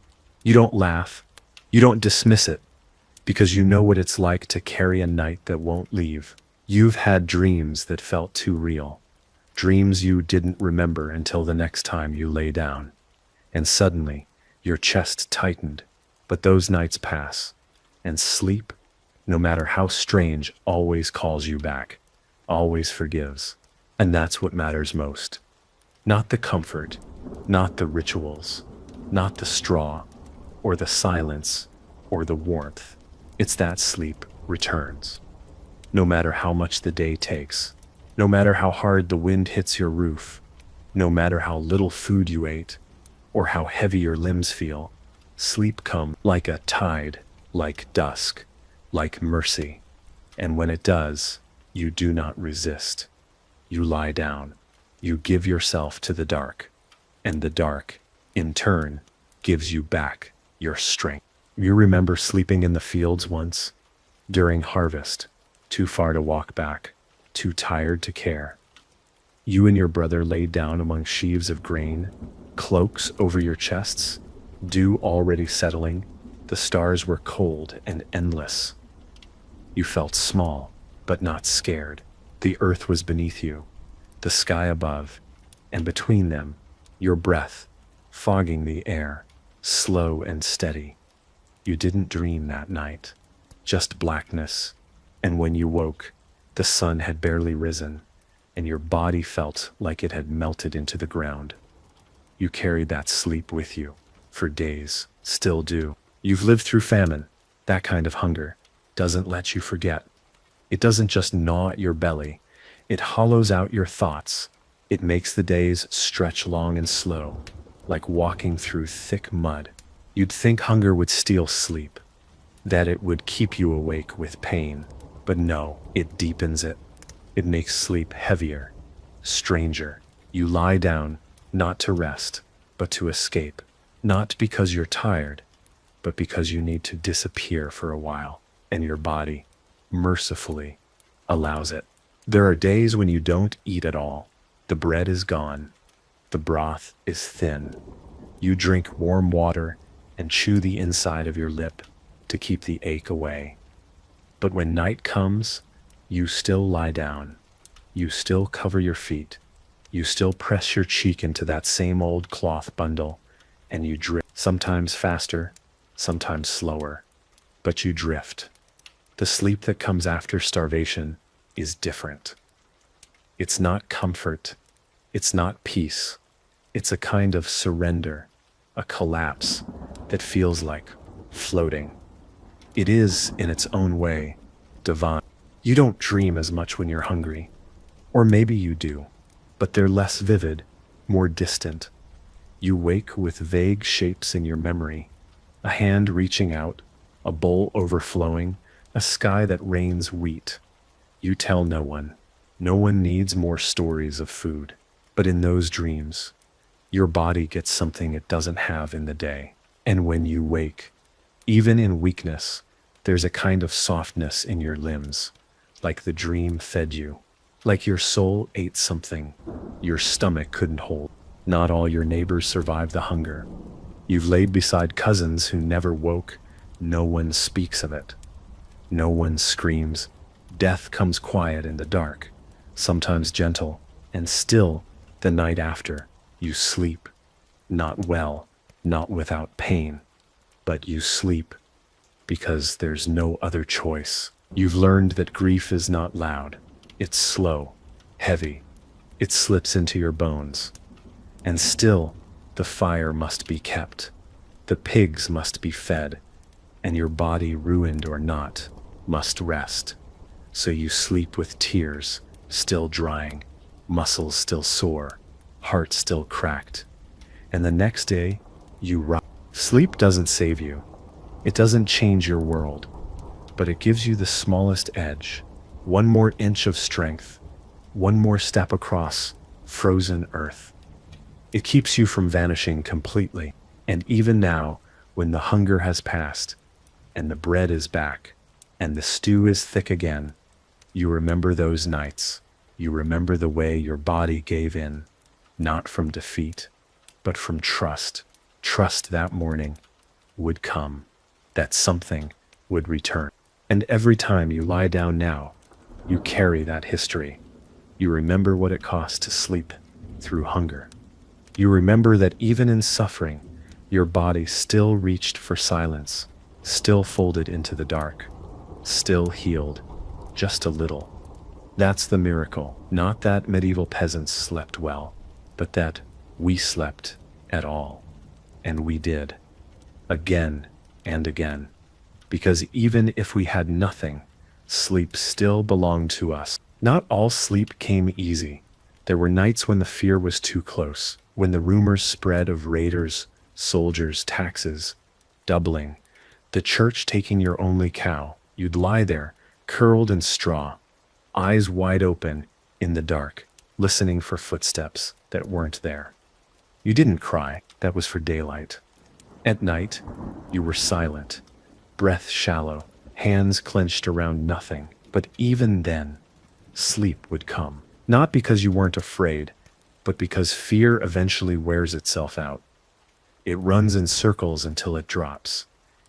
You don't laugh, you don't dismiss it, because you know what it's like to carry a night that won't leave. You've had dreams that felt too real, dreams you didn't remember until the next time you lay down. And suddenly, your chest tightened, but those nights pass, and sleep, no matter how strange, always calls you back, always forgives. And that's what matters most. Not the comfort, not the rituals, not the straw, or the silence, or the warmth. It's that sleep returns. No matter how much the day takes, no matter how hard the wind hits your roof, no matter how little food you ate, or how heavy your limbs feel, sleep comes like a tide, like dusk, like mercy. And when it does, you do not resist. You lie down, you give yourself to the dark, and the dark, in turn, gives you back your strength. You remember sleeping in the fields once, during harvest, too far to walk back, too tired to care. You and your brother laid down among sheaves of grain, cloaks over your chests, dew already settling. The stars were cold and endless. You felt small, but not scared. The earth was beneath you, the sky above, and between them, your breath, fogging the air, slow and steady. You didn't dream that night, just blackness, and when you woke, the sun had barely risen, and your body felt like it had melted into the ground. You carried that sleep with you, for days, still do. You've lived through famine. That kind of hunger doesn't let you forget. It doesn't just gnaw at your belly, It hollows out your thoughts. It makes the days stretch long and slow, like walking through thick mud. You'd think hunger would steal sleep, that it would keep you awake with pain. But no, it deepens it. It makes sleep heavier, stranger. You lie down, not to rest, but to escape. Not because you're tired, but because you need to disappear for a while, and your body, mercifully, allows it. There are days when you don't eat at all. The bread is gone. The broth is thin. You drink warm water and chew the inside of your lip to keep the ache away. But when night comes, you still lie down. You still cover your feet. You still press your cheek into that same old cloth bundle, and you drift, sometimes faster, sometimes slower, but you drift. The sleep that comes after starvation is different. It's not comfort. It's not peace. It's a kind of surrender, a collapse that feels like floating. It is, in its own way, divine. You don't dream as much when you're hungry. Or maybe you do, but they're less vivid, more distant. You wake with vague shapes in your memory, a hand reaching out, a bowl overflowing, a sky that rains wheat. You tell no one. No one needs more stories of food. But in those dreams, your body gets something it doesn't have in the day. And when you wake, even in weakness, there's a kind of softness in your limbs, like the dream fed you, like your soul ate something your stomach couldn't hold. Not all your neighbors survive the hunger. You've laid beside cousins who never woke. No one speaks of it. No one screams. Death comes quiet in the dark, sometimes gentle, and still the night after, you sleep. Not well, not without pain, but you sleep because there's no other choice. You've learned that grief is not loud. It's slow, heavy. It slips into your bones. And still, the fire must be kept. The pigs must be fed. And your body, ruined or not, must rest. So you sleep with tears still drying, muscles still sore, heart still cracked. And the next day, you rise. Sleep doesn't save you. It doesn't change your world. But it gives you the smallest edge. One more inch of strength. One more step across frozen earth. It keeps you from vanishing completely. And even now, when the hunger has passed, and the bread is back, and the stew is thick again, you remember those nights. You remember the way your body gave in, not from defeat, but from trust. Trust that morning would come, that something would return. And every time you lie down now, you carry that history. You remember what it cost to sleep through hunger. You remember that even in suffering, your body still reached for silence, still folded into the dark, still healed, just a little. That's the miracle, not that medieval peasants slept well, but that we slept at all. And we did, again and again, because even if we had nothing, sleep still belonged to us. Not all sleep came easy. There were nights when the fear was too close, when the rumors spread of raiders, soldiers, taxes, doubling, the church taking your only cow. You'd lie there, curled in straw, eyes wide open in the dark, listening for footsteps that weren't there. You didn't cry, that was for daylight. At night, you were silent, breath shallow, hands clenched around nothing. But even then, sleep would come. Not because you weren't afraid, but because fear eventually wears itself out. It runs in circles until it drops.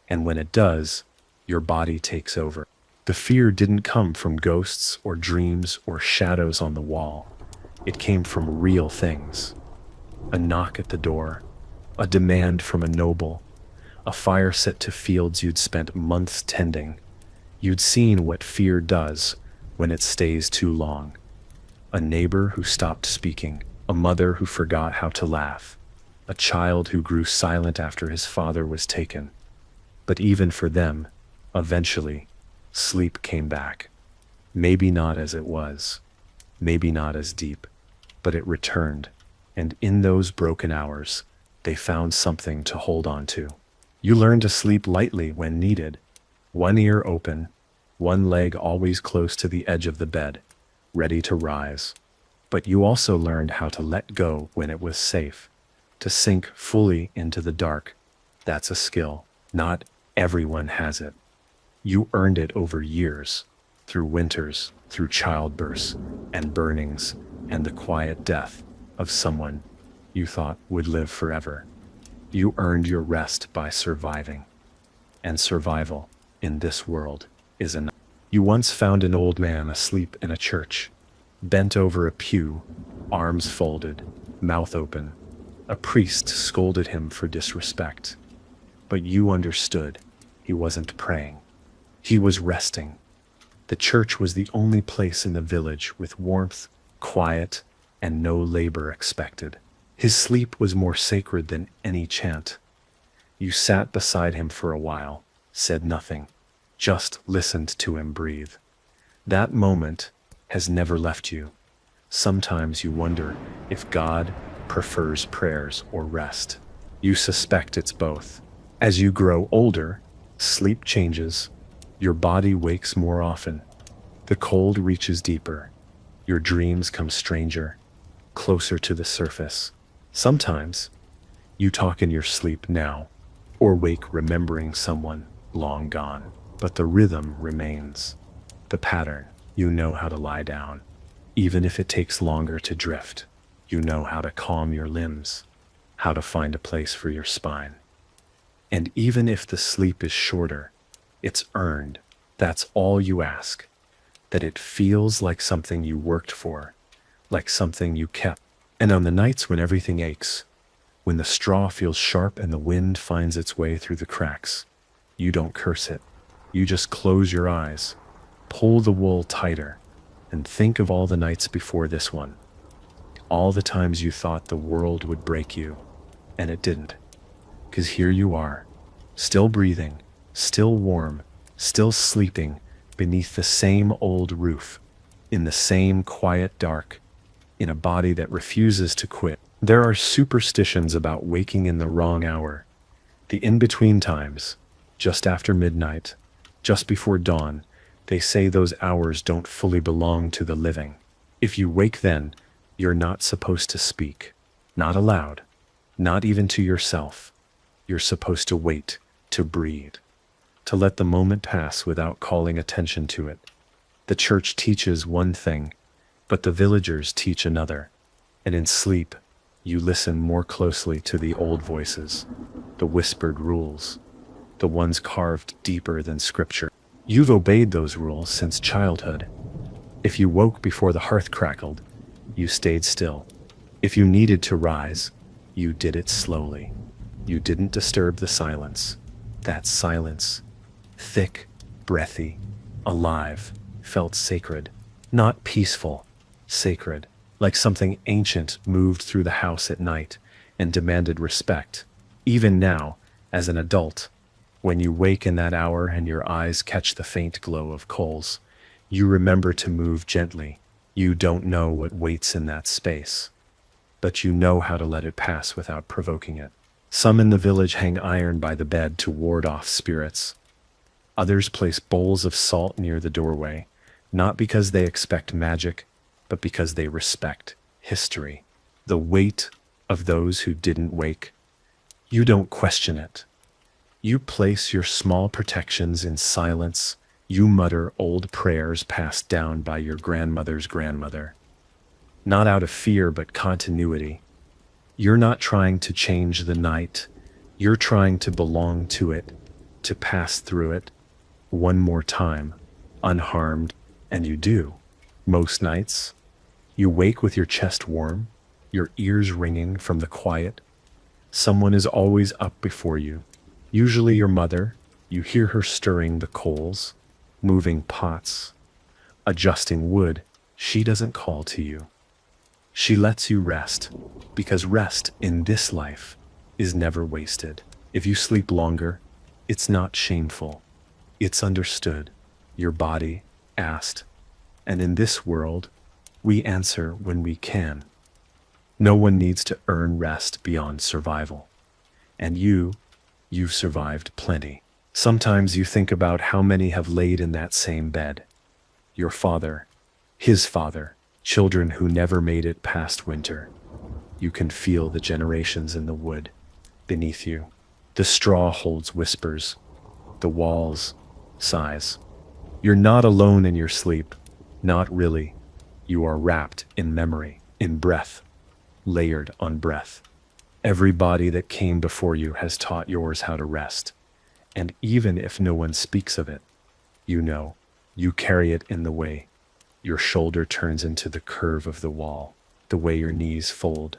And when it does, your body takes over. The fear didn't come from ghosts or dreams or shadows on the wall. It came from real things. A knock at the door, a demand from a noble, a fire set to fields you'd spent months tending. You'd seen what fear does when it stays too long. A neighbor who stopped speaking, a mother who forgot how to laugh, a child who grew silent after his father was taken. But even for them, eventually, sleep came back. Maybe not as it was, maybe not as deep, but it returned, and in those broken hours, they found something to hold on to. You learned to sleep lightly when needed, one ear open, one leg always close to the edge of the bed, ready to rise. But you also learned how to let go when it was safe, to sink fully into the dark. That's a skill. Not everyone has it. You earned it over years, through winters, through childbirths, and burnings, and the quiet death of someone you thought would live forever. You earned your rest by surviving. And survival, in this world, is enough. You once found an old man asleep in a church, bent over a pew, arms folded, mouth open. A priest scolded him for disrespect. But you understood. He wasn't praying. He was resting. The church was the only place in the village with warmth, quiet, and no labor expected. His sleep was more sacred than any chant. You sat beside him for a while, said nothing, just listened to him breathe. That moment has never left you. Sometimes you wonder if God prefers prayers or rest. You suspect it's both. As you grow older, sleep changes. Your body wakes more often. The cold reaches deeper. Your dreams come stranger, closer to the surface. Sometimes you talk in your sleep now, or wake remembering someone long gone. But the rhythm remains. The pattern. You know how to lie down. Even if it takes longer to drift, you know how to calm your limbs, how to find a place for your spine. And even if the sleep is shorter, it's earned. That's all you ask. That it feels like something you worked for, like something you kept. And on the nights when everything aches, when the straw feels sharp and the wind finds its way through the cracks, you don't curse it. You just close your eyes, pull the wool tighter, and think of all the nights before this one. All the times you thought the world would break you, and it didn't. 'Cause here you are, still breathing, still warm, still sleeping beneath the same old roof, in the same quiet dark, in a body that refuses to quit. There are superstitions about waking in the wrong hour, the in-between times, just after midnight, just before dawn. They say those hours don't fully belong to the living. If you wake then, you're not supposed to speak, not aloud, not even to yourself. You're supposed to wait, to breathe, to let the moment pass without calling attention to it. The church teaches one thing, but the villagers teach another. And in sleep, you listen more closely to the old voices, the whispered rules, the ones carved deeper than scripture. You've obeyed those rules since childhood. If you woke before the hearth crackled, you stayed still. If you needed to rise, you did it slowly. You didn't disturb the silence. That silence, thick, breathy, alive, felt sacred, not peaceful, sacred, like something ancient moved through the house at night and demanded respect. Even now, as an adult, when you wake in that hour and your eyes catch the faint glow of coals, you remember to move gently. You don't know what waits in that space, but you know how to let it pass without provoking it. Some in the village hang iron by the bed to ward off spirits. Others place bowls of salt near the doorway, not because they expect magic, but because they respect history, the weight of those who didn't wake. You don't question it. You place your small protections in silence. You mutter old prayers passed down by your grandmother's grandmother. Not out of fear, but continuity. You're not trying to change the night. You're trying to belong to it, to pass through it one more time, unharmed, and you do. Most nights, you wake with your chest warm, your ears ringing from the quiet. Someone is always up before you, usually your mother. You hear her stirring the coals, moving pots, adjusting wood. She doesn't call to you. She lets you rest, because rest in this life is never wasted. If you sleep longer, it's not shameful. It's understood. Your body asked. And in this world, We answer when we can. No one needs to earn rest beyond survival. And you've survived plenty. Sometimes you think about how many have laid in that same bed. Your father, his father, children who never made it past winter. You can feel the generations in the wood beneath you. The straw holds whispers. The walls sighs. You're not alone in your sleep. Not really. You are wrapped in memory, in breath, layered on breath. Every body that came before you has taught yours how to rest. And even if no one speaks of it, you know, you carry it in the way your shoulder turns into the curve of the wall, the way your knees fold,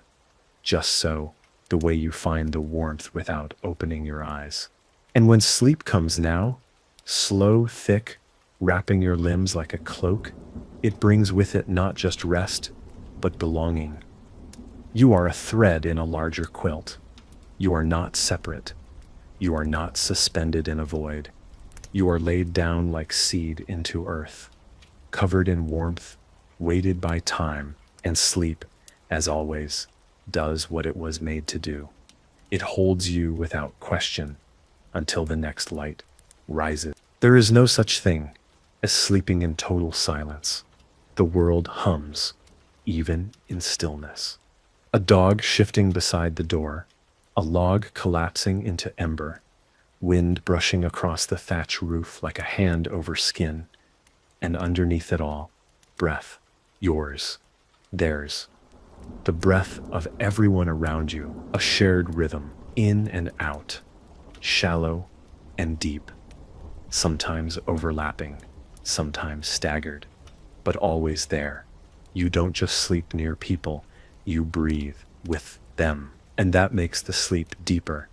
just so, the way you find the warmth without opening your eyes. And when sleep comes now, slow, thick, wrapping your limbs like a cloak, it brings with it not just rest, but belonging. You are a thread in a larger quilt. You are not separate. You are not suspended in a void. You are laid down like seed into earth, covered in warmth, weighted by time, and sleep, as always, does what it was made to do. It holds you without question until the next light rises. There is no such thing as sleeping in total silence. The world hums, even in stillness. A dog shifting beside the door, a log collapsing into ember, wind brushing across the thatch roof like a hand over skin, and underneath it all, breath, yours, theirs, the breath of everyone around you, a shared rhythm, in and out, shallow and deep, sometimes overlapping, sometimes staggered, but always there. You don't just sleep near people, you breathe with them. And that makes the sleep deeper,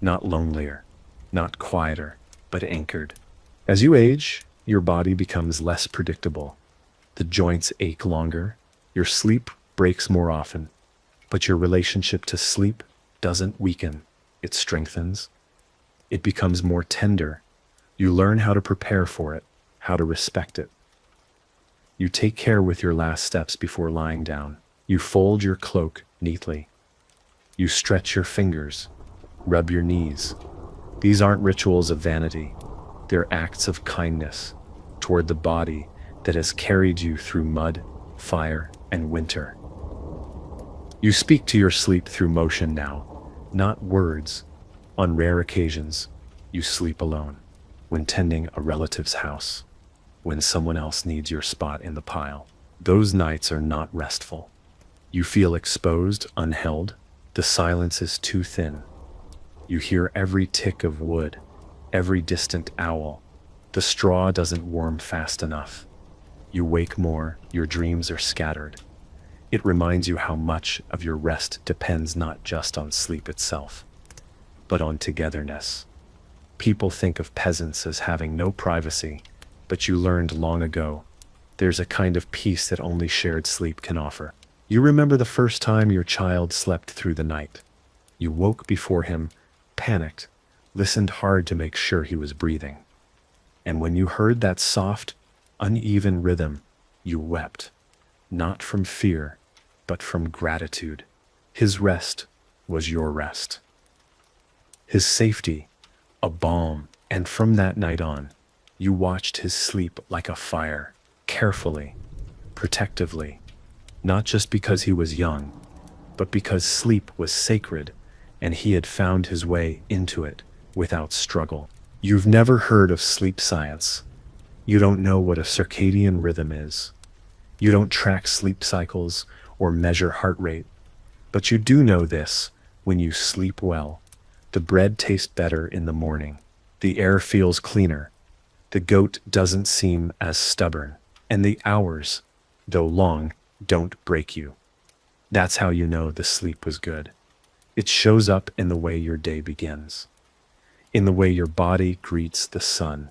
not lonelier, not quieter, but anchored. As you age, your body becomes less predictable. The joints ache longer, your sleep breaks more often, but your relationship to sleep doesn't weaken, it strengthens. It becomes more tender. You learn how to prepare for it, how to respect it. You take care with your last steps before lying down. You fold your cloak neatly. You stretch your fingers, rub your knees. These aren't rituals of vanity. They're acts of kindness toward the body that has carried you through mud, fire, and winter. You speak to your sleep through motion now, not words. On rare occasions, you sleep alone, when tending a relative's house, when someone else needs your spot in the pile. Those nights are not restful. You feel exposed, unheld. The silence is too thin. You hear every tick of wood, every distant owl. The straw doesn't warm fast enough. You wake more, your dreams are scattered. It reminds you how much of your rest depends not just on sleep itself, but on togetherness. People think of peasants as having no privacy, but you learned long ago, there's a kind of peace that only shared sleep can offer. You remember the first time your child slept through the night. You woke before him, panicked, listened hard to make sure he was breathing. And when you heard that soft, uneven rhythm, you wept, not from fear, but from gratitude. His rest was your rest. His safety, a balm, and from that night on, you watched his sleep like a fire, carefully, protectively, not just because he was young, but because sleep was sacred and he had found his way into it without struggle. You've never heard of sleep science. You don't know what a circadian rhythm is. You don't track sleep cycles or measure heart rate, but you do know this: when you sleep well, the bread tastes better in the morning, the air feels cleaner, the goat doesn't seem as stubborn, and the hours, though long, don't break you. That's how you know the sleep was good. It shows up in the way your day begins, in the way your body greets the sun,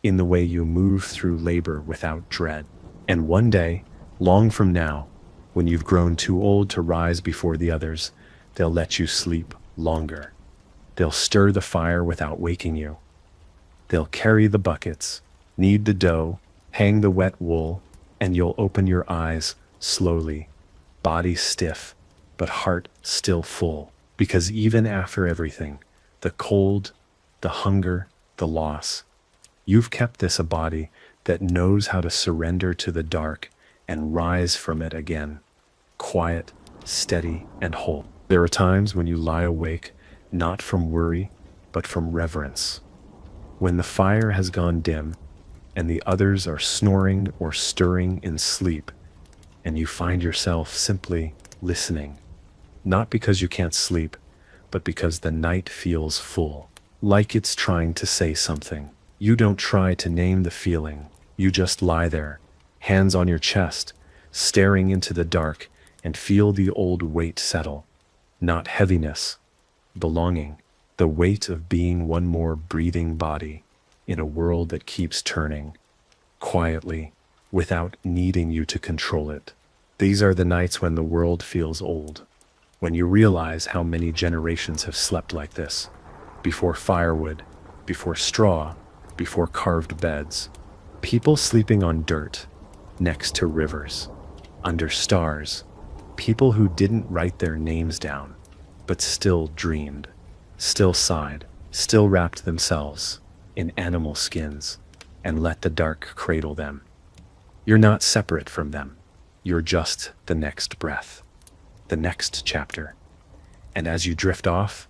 in the way you move through labor without dread. And one day, long from now, when you've grown too old to rise before the others, they'll let you sleep longer. They'll stir the fire without waking you. They'll carry the buckets, knead the dough, hang the wet wool, and you'll open your eyes slowly, body stiff, but heart still full. Because even after everything, the cold, the hunger, the loss, you've kept this a body that knows how to surrender to the dark and rise from it again, quiet, steady, and whole. There are times when you lie awake, not from worry, but from reverence. When the fire has gone dim, and the others are snoring or stirring in sleep, and you find yourself simply listening, not because you can't sleep, but because the night feels full, like it's trying to say something. You don't try to name the feeling, you just lie there, hands on your chest, staring into the dark, and feel the old weight settle. Not heaviness, belonging, the weight of being one more breathing body in a world that keeps turning, quietly, without needing you to control it. These are the nights when the world feels old, when you realize how many generations have slept like this, before firewood, before straw, before carved beds, people sleeping on dirt, next to rivers, under stars, people who didn't write their names down, but still dreamed, still sighed, still wrapped themselves in animal skins and let the dark cradle them. You're not separate from them. You're just the next breath, the next chapter. And as you drift off,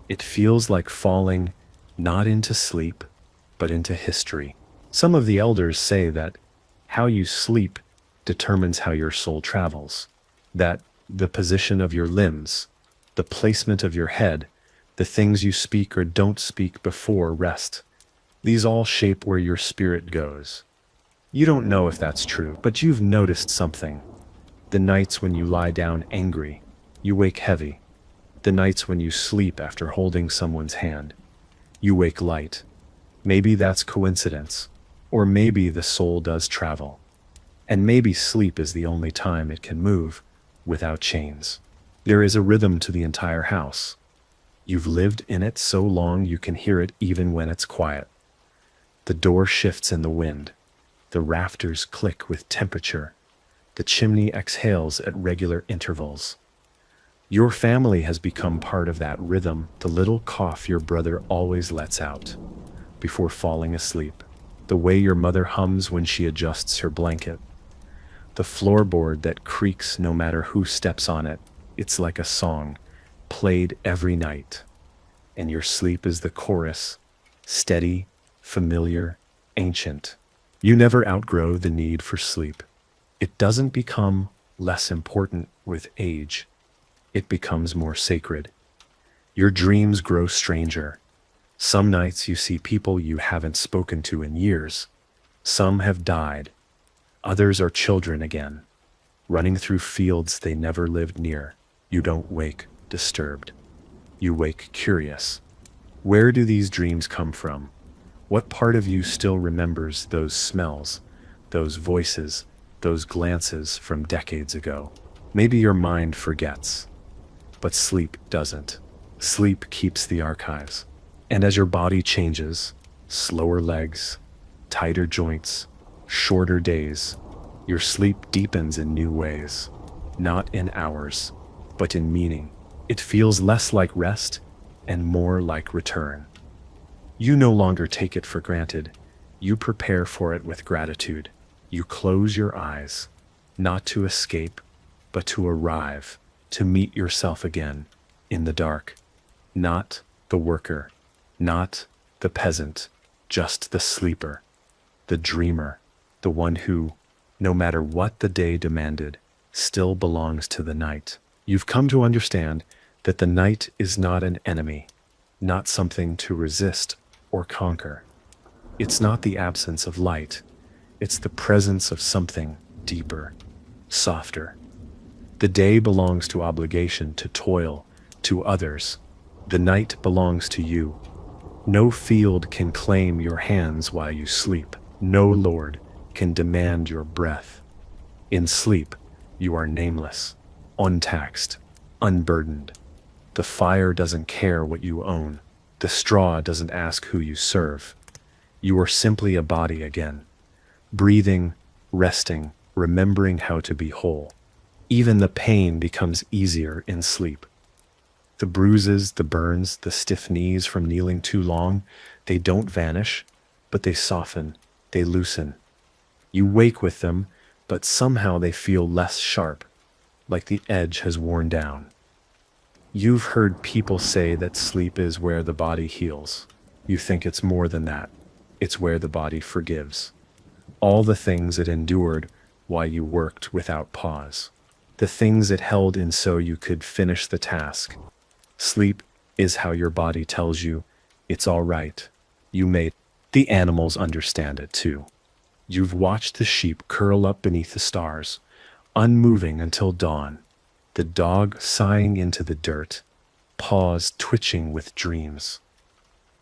it feels like falling not into sleep, but into history. Some of the elders say that how you sleep determines how your soul travels, that the position of your limbs, the placement of your head, the things you speak or don't speak before rest, these all shape where your spirit goes. You don't know if that's true, but you've noticed something. The nights when you lie down angry, you wake heavy. The nights when you sleep after holding someone's hand, you wake light. Maybe that's coincidence, or maybe the soul does travel. And maybe sleep is the only time it can move without chains. There is a rhythm to the entire house. You've lived in it so long you can hear it even when it's quiet. The door shifts in the wind. The rafters click with temperature. The chimney exhales at regular intervals. Your family has become part of that rhythm, the little cough your brother always lets out before falling asleep, the way your mother hums when she adjusts her blanket, the floorboard that creaks no matter who steps on it. It's like a song, played every night. And your sleep is the chorus, steady, familiar, ancient. You never outgrow the need for sleep. It doesn't become less important with age. It becomes more sacred. Your dreams grow stranger. Some nights you see people you haven't spoken to in years. Some have died. Others are children again, running through fields they never lived near. You don't wake disturbed. You wake curious. Where do these dreams come from? What part of you still remembers those smells, those voices, those glances from decades ago? Maybe your mind forgets, but sleep doesn't. Sleep keeps the archives. And as your body changes, slower legs, tighter joints, shorter days, your sleep deepens in new ways, not in hours, but in meaning. It feels less like rest and more like return. You no longer take it for granted. You prepare for it with gratitude. You close your eyes, not to escape, but to arrive, to meet yourself again in the dark. Not the worker, not the peasant, just the sleeper, the dreamer, the one who, no matter what the day demanded, still belongs to the night. You've come to understand that the night is not an enemy, not something to resist or conquer. It's not the absence of light. It's the presence of something deeper, softer. The day belongs to obligation, to toil, to others. The night belongs to you. No field can claim your hands while you sleep. No lord can demand your breath. In sleep, you are nameless, untaxed, unburdened. The fire doesn't care what you own. The straw doesn't ask who you serve. You are simply a body again, breathing, resting, remembering how to be whole. Even the pain becomes easier in sleep. The bruises, the burns, the stiff knees from kneeling too long, they don't vanish, but they soften, they loosen. You wake with them, but somehow they feel less sharp, like the edge has worn down. You've heard people say that sleep is where the body heals. You think it's more than that. It's where the body forgives. All the things it endured while you worked without pause. The things it held in so you could finish the task. Sleep is how your body tells you, it's all right. You made it. The animals understand it too. You've watched the sheep curl up beneath the stars, unmoving until dawn. The dog sighing into the dirt, paws twitching with dreams.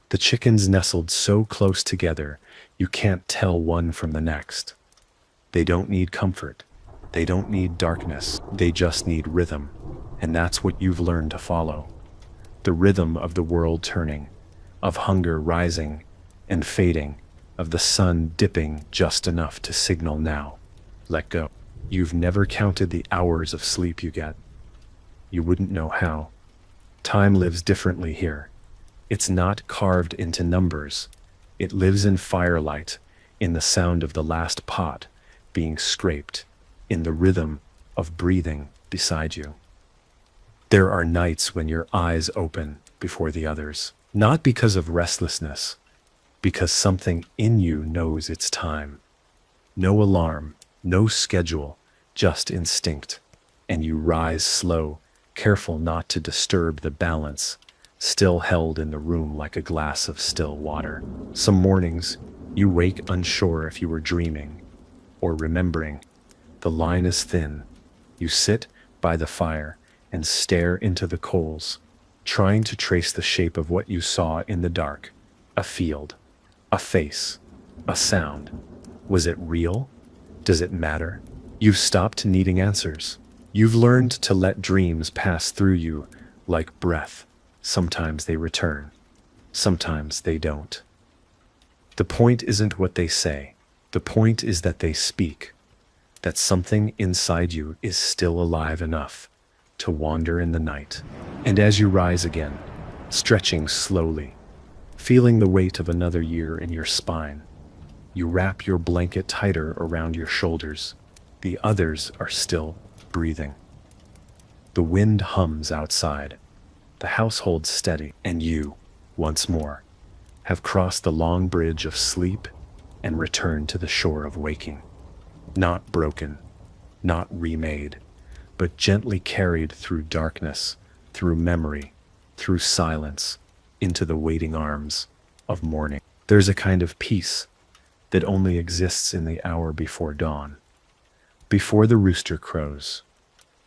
The chickens nestled so close together, you can't tell one from the next. They don't need comfort. They don't need darkness. They just need rhythm. And that's what you've learned to follow. The rhythm of the world turning, of hunger rising and fading, of the sun dipping just enough to signal now. Let go. You've never counted the hours of sleep you get. You wouldn't know how. Time lives differently here. It's not carved into numbers. It lives in firelight, in the sound of the last pot being scraped, in the rhythm of breathing beside you. There are nights when your eyes open before the others, not because of restlessness, because something in you knows it's time. No alarm, no schedule, just instinct. And you rise slow, careful not to disturb the balance, still held in the room like a glass of still water. Some mornings, you wake unsure if you were dreaming or remembering. The line is thin. You sit by the fire and stare into the coals, trying to trace the shape of what you saw in the dark. A field, a face, a sound. Was it real? Does it matter? You've stopped needing answers. You've learned to let dreams pass through you like breath. Sometimes they return. Sometimes they don't. The point isn't what they say. The point is that they speak. That something inside you is still alive enough to wander in the night. And as you rise again, stretching slowly, feeling the weight of another year in your spine, you wrap your blanket tighter around your shoulders. The others are still breathing. The wind hums outside. The house holds steady, and you, once more, have crossed the long bridge of sleep and returned to the shore of waking. Not broken, not remade, but gently carried through darkness, through memory, through silence, into the waiting arms of morning. There's a kind of peace that only exists in the hour before dawn, before the rooster crows,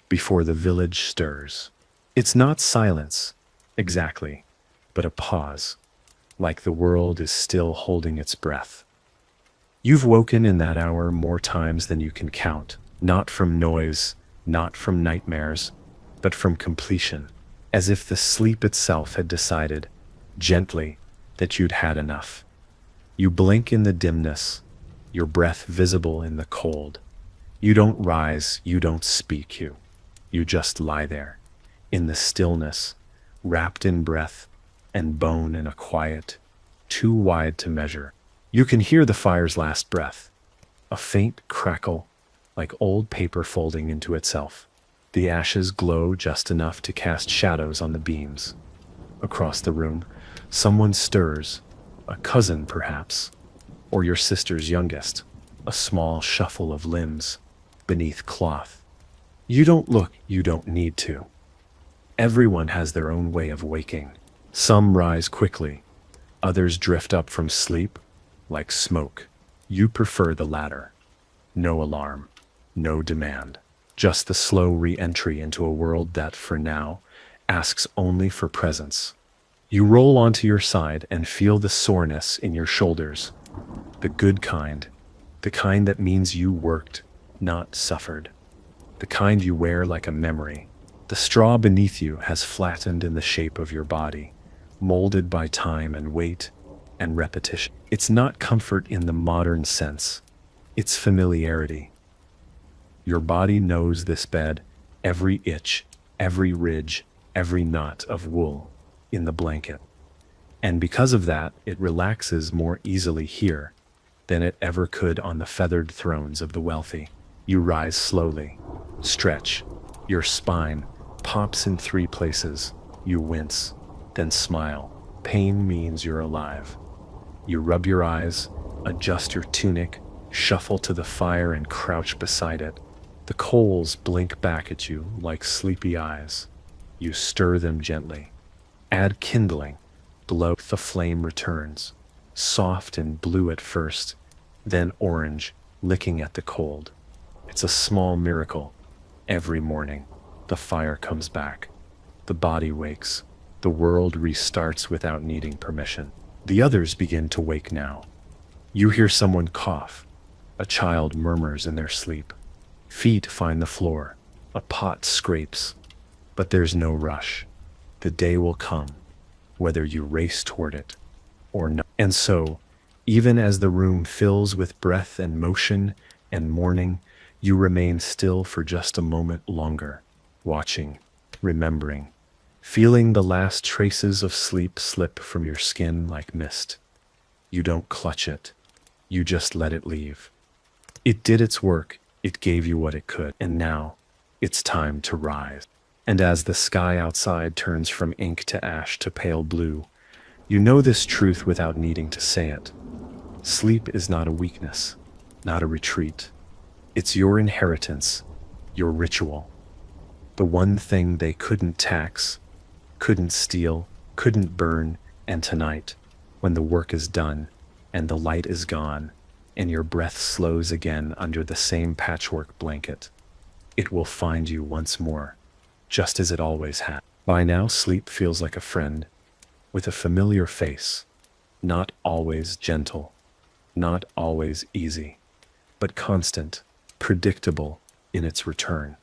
before the village stirs. It's not silence, exactly, but a pause, like the world is still holding its breath. You've woken in that hour more times than you can count, not from noise, not from nightmares, but from completion, as if the sleep itself had decided, gently, that you'd had enough. You blink in the dimness, your breath visible in the cold. You don't rise, you don't speak, you just lie there, in the stillness, wrapped in breath and bone in a quiet, too wide to measure. You can hear the fire's last breath, a faint crackle, like old paper folding into itself. The ashes glow just enough to cast shadows on the beams. Across the room, someone stirs, a cousin perhaps, or your sister's youngest, a small shuffle of limbs beneath cloth. You don't look, you don't need to. Everyone has their own way of waking. Some rise quickly, others drift up from sleep like smoke. You prefer the latter. No alarm, no demand, just the slow re-entry into a world that, for now, asks only for presence. You roll onto your side and feel the soreness in your shoulders, the good kind, the kind that means you worked, not suffered, the kind you wear like a memory. The straw beneath you has flattened in the shape of your body, molded by time and weight and repetition. It's not comfort in the modern sense, it's familiarity. Your body knows this bed every itch, every ridge, every knot of wool in the blanket. And because of that, it relaxes more easily here than it ever could on the feathered thrones of the wealthy. You rise slowly, stretch, your spine pops in 3 places. You wince, then smile. Pain means you're alive. You rub your eyes, adjust your tunic, shuffle to the fire and crouch beside it. The coals blink back at you like sleepy eyes. You stir them gently. Add kindling. Blow. The flame returns, soft and blue at first, then orange, licking at the cold. It's a small miracle. Every morning, the fire comes back. The body wakes. The world restarts without needing permission. The others begin to wake now. You hear someone cough. A child murmurs in their sleep. Feet find the floor. A pot scrapes. But there's no rush. The day will come, whether you race toward it or not. And so, even as the room fills with breath and motion and mourning, you remain still for just a moment longer, watching, remembering, feeling the last traces of sleep slip from your skin like mist. You don't clutch it. You just let it leave. It did its work. It gave you what it could. And now, it's time to rise. And as the sky outside turns from ink to ash to pale blue, you know this truth without needing to say it. Sleep is not a weakness, not a retreat. It's your inheritance, your ritual. The one thing they couldn't tax, couldn't steal, couldn't burn, and tonight, when the work is done, and the light is gone, and your breath slows again under the same patchwork blanket, it will find you once more, just as it always has. By now, sleep feels like a friend, with a familiar face, not always gentle, not always easy, but constant, predictable in its return.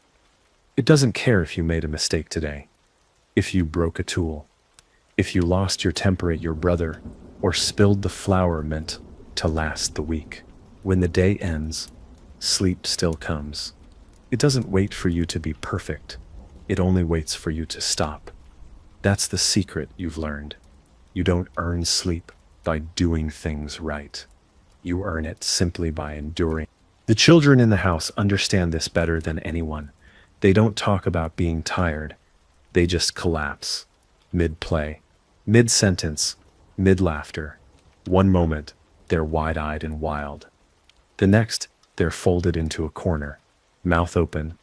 It doesn't care if you made a mistake today, if you broke a tool, if you lost your temper at your brother, or spilled the flour meant to last the week. When the day ends, sleep still comes. It doesn't wait for you to be perfect. It only waits for you to stop. That's the secret you've learned. You don't earn sleep by doing things right. You earn it simply by enduring. The children in the house understand this better than anyone. They don't talk about being tired. They just collapse. Mid-play, mid-sentence, mid-laughter. One moment, they're wide-eyed and wild. The next, they're folded into a corner, mouth open,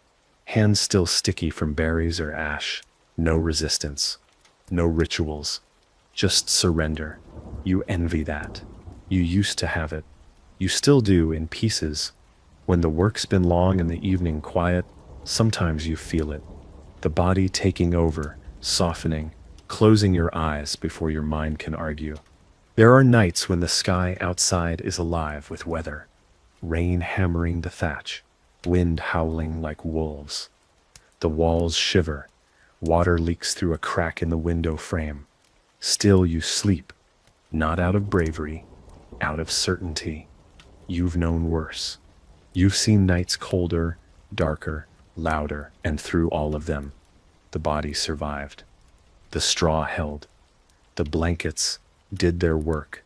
hands still sticky from berries or ash. No resistance, no rituals, just surrender. You envy that. You used to have it. You still do in pieces. When the work's been long and the evening quiet, sometimes you feel it. The body taking over, softening, closing your eyes before your mind can argue. There are nights when the sky outside is alive with weather. Rain hammering the thatch, wind howling like wolves. The walls shiver, water leaks through a crack in the window frame. Still you sleep, not out of bravery, out of certainty. You've known worse. You've seen nights colder, darker, louder, and through all of them, the body survived. The straw held. The blankets did their work.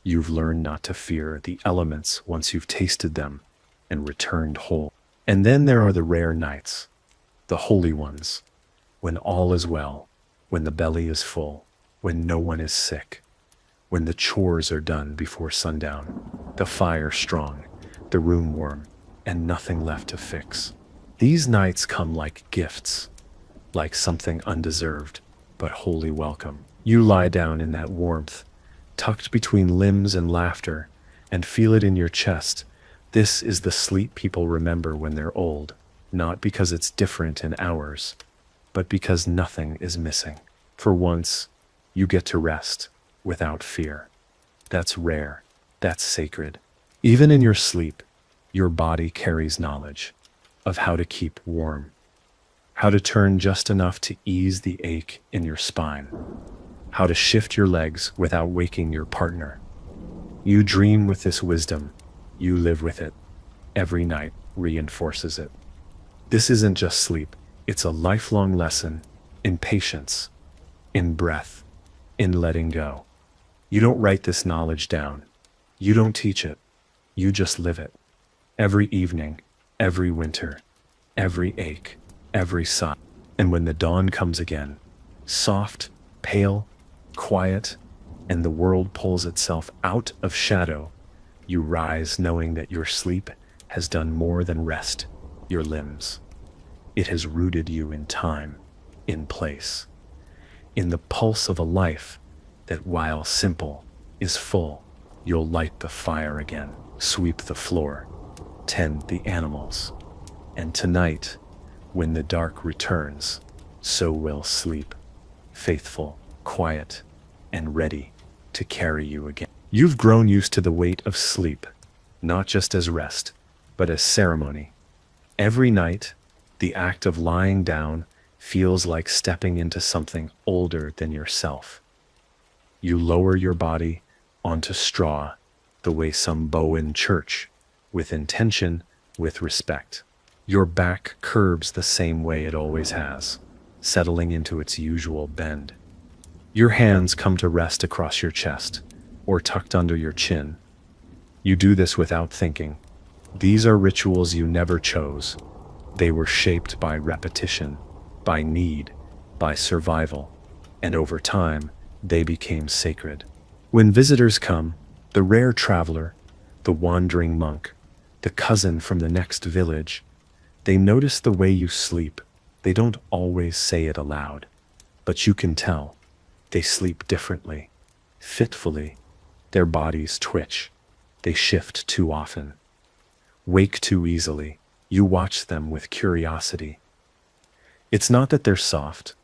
You've learned not to fear the elements once you've tasted them and returned whole. And then there are the rare nights, the holy ones, when all is well, when the belly is full, when no one is sick, when the chores are done before sundown, the fire strong, the room warm, and nothing left to fix. These nights come like gifts, like something undeserved, but wholly welcome. You lie down in that warmth, tucked between limbs and laughter, and feel it in your chest. This is the sleep people remember when they're old, not because it's different in hours, but because nothing is missing. For once, you get to rest without fear. That's rare. That's sacred. Even in your sleep, your body carries knowledge of how to keep warm, how to turn just enough to ease the ache in your spine, how to shift your legs without waking your partner. You dream with this wisdom. You live with it. Every night reinforces it. This isn't just sleep. It's a lifelong lesson in patience, in breath, in letting go. You don't write this knowledge down. You don't teach it. You just live it. Every evening, every winter, every ache, every sigh. And when the dawn comes again, soft, pale, quiet, and the world pulls itself out of shadow, you rise knowing that your sleep has done more than rest your limbs. It has rooted you in time, in place, in the pulse of a life that, while simple, is full. You'll light the fire again, sweep the floor, tend the animals. And tonight, when the dark returns, so will sleep, faithful, quiet, and ready to carry you again. You've grown used to the weight of sleep, not just as rest, but as ceremony. Every night, the act of lying down feels like stepping into something older than yourself. You lower your body onto straw the way some bow in church, with intention, with respect. Your back curves the same way it always has, settling into its usual bend. Your hands come to rest across your chest or tucked under your chin. You do this without thinking. These are rituals you never chose. They were shaped by repetition, by need, by survival, and over time, they became sacred. When visitors come, the rare traveler, the wandering monk, the cousin from the next village, they notice the way you sleep. They don't always say it aloud, but you can tell. They sleep differently, fitfully. Their bodies twitch. They shift too often, wake too easily. You watch them with curiosity. It's not that they're soft.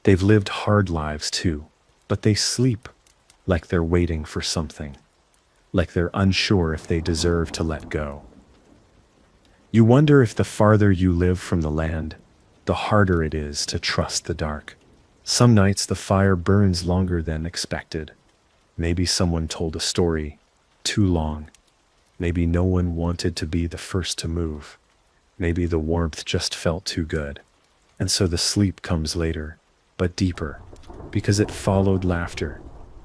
They've lived hard lives too, but they sleep like they're waiting for something, like they're unsure if they deserve to let go. You wonder if the farther you live from the land, the harder it is to trust the dark. Some nights the fire burns longer than expected. Maybe someone told a story too long. Maybe no one wanted to be the first to move. Maybe the warmth just felt too good. And so the sleep comes later, but deeper, because it followed laughter,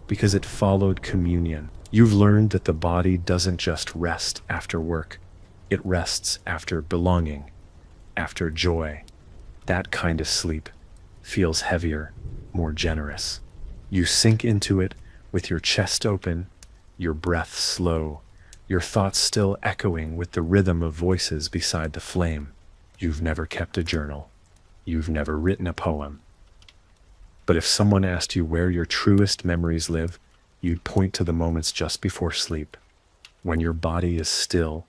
because it followed communion. You've learned that the body doesn't just rest after work. It rests after belonging, after joy. That kind of sleep feels heavier, more generous. You sink into it with your chest open, your breath slow, your thoughts still echoing with the rhythm of voices beside the flame. You've never kept a journal. You've never written a poem. But if someone asked you where your truest memories live, you'd point to the moments just before sleep, when your body is still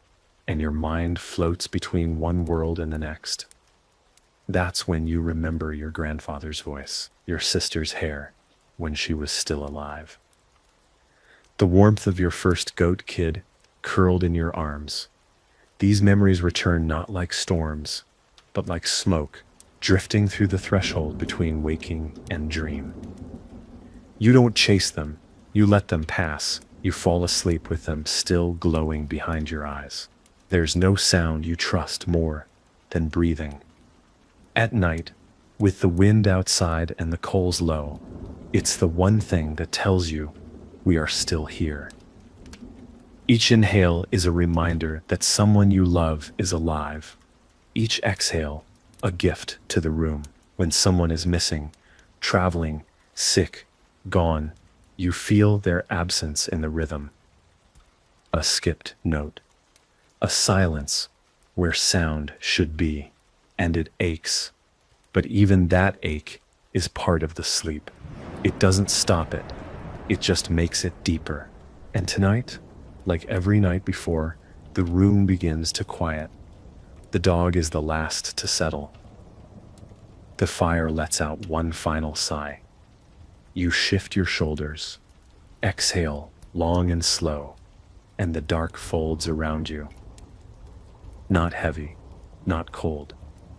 and your mind floats between one world and the next. That's when you remember your grandfather's voice, your sister's hair, when she was still alive. The warmth of your first goat kid curled in your arms. These memories return not like storms, but like smoke, drifting through the threshold between waking and dream. You don't chase them, you let them pass. You fall asleep with them still glowing behind your eyes. There's no sound you trust more than breathing. At night, with the wind outside and the coals low, it's the one thing that tells you we are still here. Each inhale is a reminder that someone you love is alive. Each exhale, a gift to the room. When someone is missing, traveling, sick, gone, you feel their absence in the rhythm. A skipped note, a silence where sound should be, and it aches. But even that ache is part of the sleep. It doesn't stop it, it just makes it deeper. And tonight, like every night before, the room begins to quiet. The dog is the last to settle. The fire lets out one final sigh. You shift your shoulders, exhale long and slow, and the dark folds around you. Not heavy, not cold,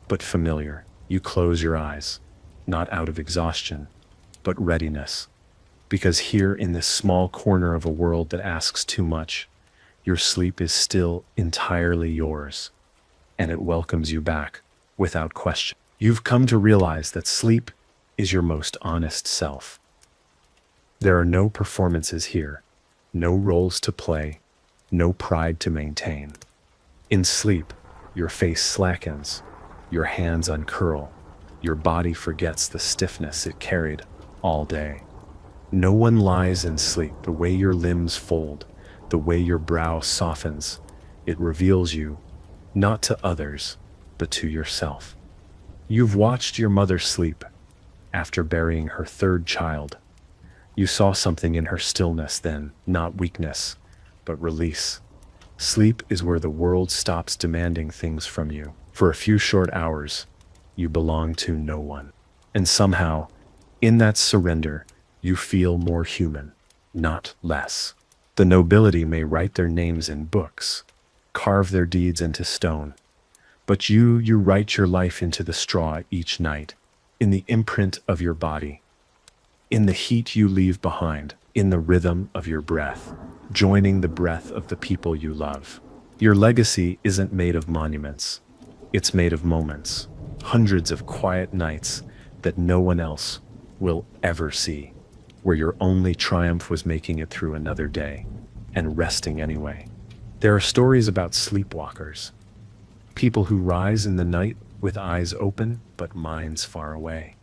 but familiar. You close your eyes, not out of exhaustion, but readiness. Because here in this small corner of a world that asks too much, your sleep is still entirely yours, and it welcomes you back without question. You've come to realize that sleep is your most honest self. There are no performances here, no roles to play, no pride to maintain. In sleep, your face slackens, your hands uncurl, your body forgets the stiffness it carried all day. No one lies in sleep the way your limbs fold, the way your brow softens. It reveals you, not to others, but to yourself. You've watched your mother sleep after burying her third child. You saw something in her stillness then, not weakness, but release. Sleep is where the world stops demanding things from you. For a few short hours, you belong to no one. And somehow, in that surrender, you feel more human, not less. The nobility may write their names in books, carve their deeds into stone, but you write your life into the straw each night, in the imprint of your body, in the heat you leave behind, in the rhythm of your breath, joining the breath of the people you love. Your legacy isn't made of monuments. It's made of moments, hundreds of quiet nights that no one else will ever see, where your only triumph was making it through another day and resting anyway. There are stories about sleepwalkers, people who rise in the night with eyes open but minds far away.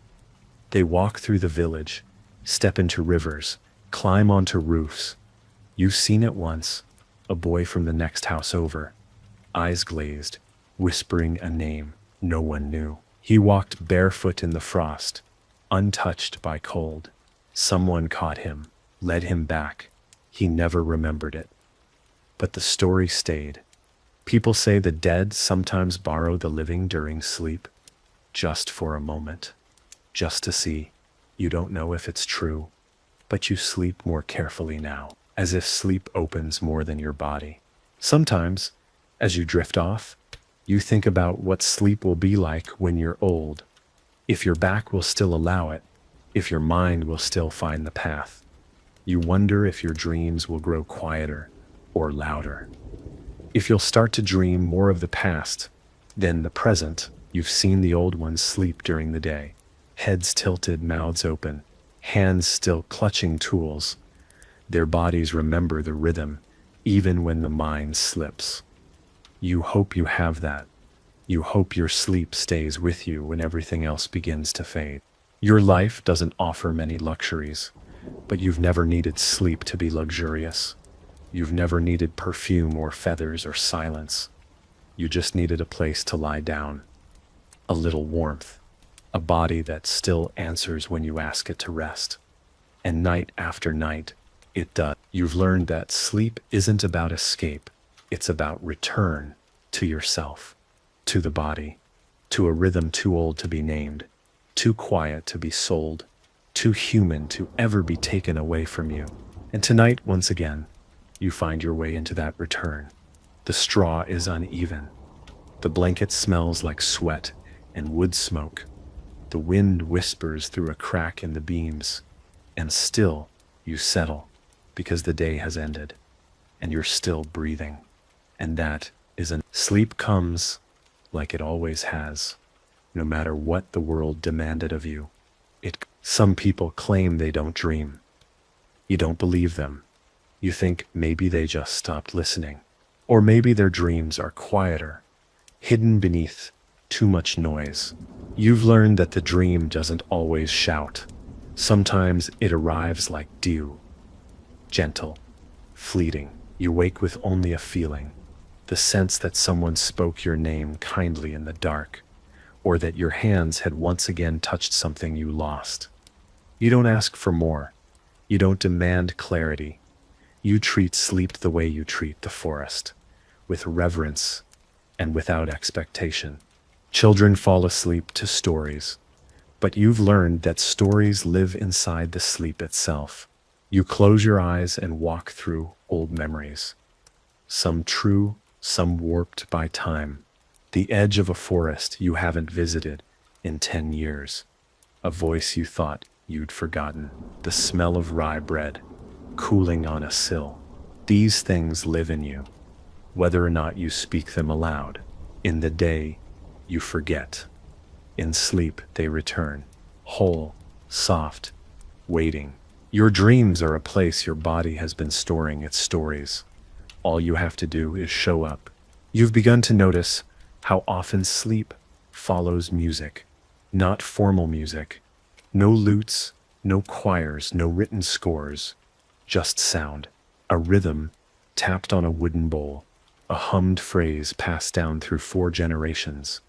They walk through the village, step into rivers, climb onto roofs. You've seen it once, a boy from the next house over, eyes glazed, whispering a name no one knew. He walked barefoot in the frost, untouched by cold. Someone caught him, led him back. He never remembered it. But the story stayed. People say the dead sometimes borrow the living during sleep, just for a moment, just to see. You don't know if it's true, but you sleep more carefully now, as if sleep opens more than your body. Sometimes, as you drift off, you think about what sleep will be like when you're old, if your back will still allow it, if your mind will still find the path. You wonder if your dreams will grow quieter or louder. If you'll start to dream more of the past than the present. You've seen the old ones sleep during the day, heads tilted, mouths open, hands still clutching tools. Their bodies remember the rhythm, even when the mind slips. You hope you have that. You hope your sleep stays with you when everything else begins to fade. Your life doesn't offer many luxuries, but you've never needed sleep to be luxurious. You've never needed perfume or feathers or silence. You just needed a place to lie down, a little warmth, a body that still answers when you ask it to rest. And night after night, it does. You've learned that sleep isn't about escape. It's about return to yourself, to the body, to a rhythm too old to be named, too quiet to be sold, too human to ever be taken away from you. And tonight, once again, you find your way into that return. The straw is uneven. The blanket smells like sweat and wood smoke. The wind whispers through a crack in the beams. And still, you settle, because the day has ended, and you're still breathing. And that is sleep comes like it always has, no matter what the world demanded of you. Some people claim they don't dream. You don't believe them. You think maybe they just stopped listening. Or maybe their dreams are quieter, hidden beneath too much noise. You've learned that the dream doesn't always shout. Sometimes it arrives like dew, gentle, fleeting. You wake with only a feeling, the sense that someone spoke your name kindly in the dark, or that your hands had once again touched something you lost. You don't ask for more. You don't demand clarity. You treat sleep the way you treat the forest, with reverence and without expectation. Children fall asleep to stories, but you've learned that stories live inside the sleep itself. You close your eyes and walk through old memories, some true, some warped by time. The edge of a forest you haven't visited in 10 years, a voice you thought you'd forgotten, the smell of rye bread cooling on a sill. These things live in you, whether or not you speak them aloud. In the day, you forget. In sleep, they return, whole, soft, waiting. Your dreams are a place your body has been storing its stories. All you have to do is show up. You've begun to notice how often sleep follows music, not formal music. No lutes, no choirs, no written scores, just sound, a rhythm tapped on a wooden bowl, a hummed phrase passed down through 4 generations,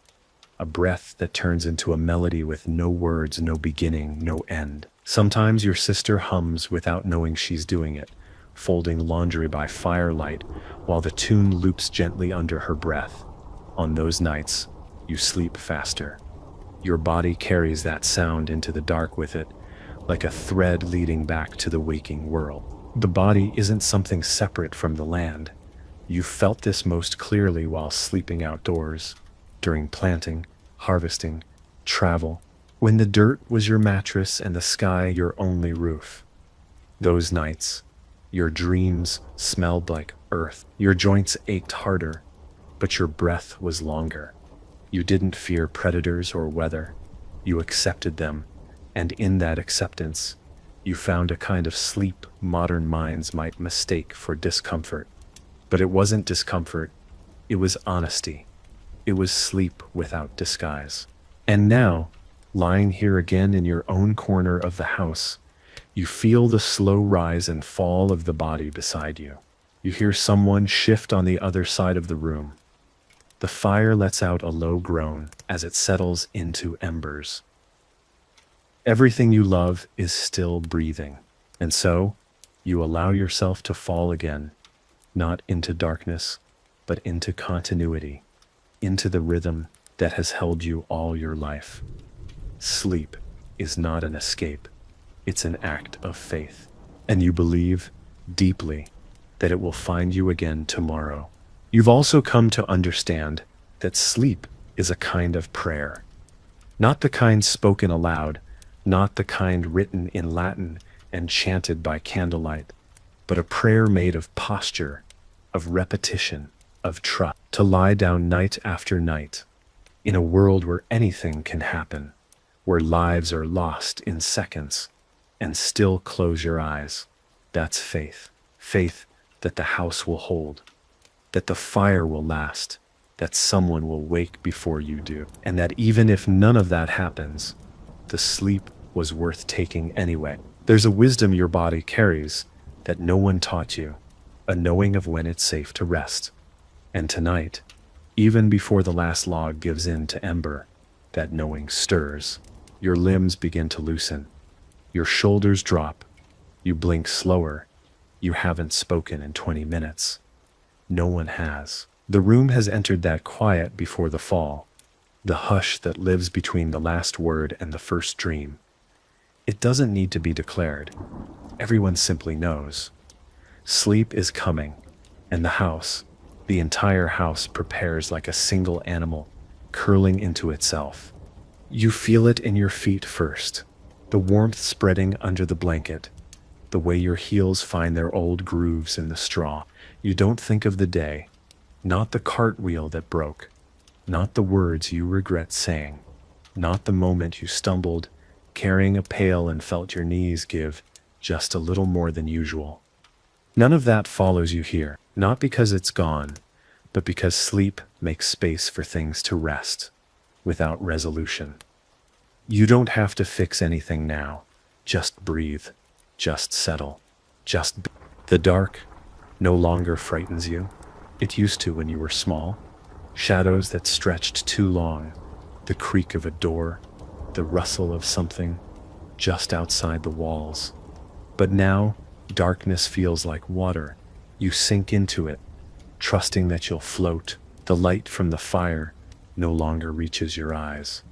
a breath that turns into a melody with no words, no beginning, no end. Sometimes your sister hums without knowing she's doing it, folding laundry by firelight while the tune loops gently under her breath. On those nights, you sleep faster. Your body carries that sound into the dark with it, like a thread leading back to the waking world. The body isn't something separate from the land. You felt this most clearly while sleeping outdoors, during planting, harvesting, travel, when the dirt was your mattress and the sky your only roof. Those nights, your dreams smelled like earth. Your joints ached harder, but your breath was longer. You didn't fear predators or weather. You accepted them, and in that acceptance, you found a kind of sleep modern minds might mistake for discomfort. But it wasn't discomfort, it was honesty. It was sleep without disguise. And now, lying here again in your own corner of the house, you feel the slow rise and fall of the body beside you. You hear someone shift on the other side of the room. The fire lets out a low groan as it settles into embers. Everything you love is still breathing, and so you allow yourself to fall again, not into darkness, but into continuity, into the rhythm that has held you all your life. Sleep is not an escape, it's an act of faith, and you believe deeply that it will find you again tomorrow. You've also come to understand that sleep is a kind of prayer, not the kind spoken aloud, not the kind written in Latin and chanted by candlelight, but a prayer made of posture, of repetition, of trust, to lie down night after night, in a world where anything can happen, where lives are lost in seconds, and still close your eyes. That's faith. Faith that the house will hold, that the fire will last, that someone will wake before you do, and that even if none of that happens, the sleep was worth taking anyway. There's a wisdom your body carries that no one taught you, a knowing of when it's safe to rest. And tonight, even before the last log gives in to ember, that knowing stirs. Your limbs begin to loosen. Your shoulders drop. You blink slower. You haven't spoken in 20 minutes. No one has. The room has entered that quiet before the fall, the hush that lives between the last word and the first dream. It doesn't need to be declared. Everyone simply knows. Sleep is coming, and the house, the entire house, prepares like a single animal, curling into itself. You feel it in your feet first, the warmth spreading under the blanket, the way your heels find their old grooves in the straw. You don't think of the day, not the cartwheel that broke, not the words you regret saying, not the moment you stumbled, carrying a pail and felt your knees give just a little more than usual. None of that follows you here, not because it's gone, but because sleep makes space for things to rest, without resolution. You don't have to fix anything now, just breathe, just settle, just be. The dark no longer frightens you. It used to when you were small. Shadows that stretched too long, the creak of a door, the rustle of something just outside the walls. But now, darkness feels like water. You sink into it, trusting that you'll float. The light from the fire no longer reaches your eyes.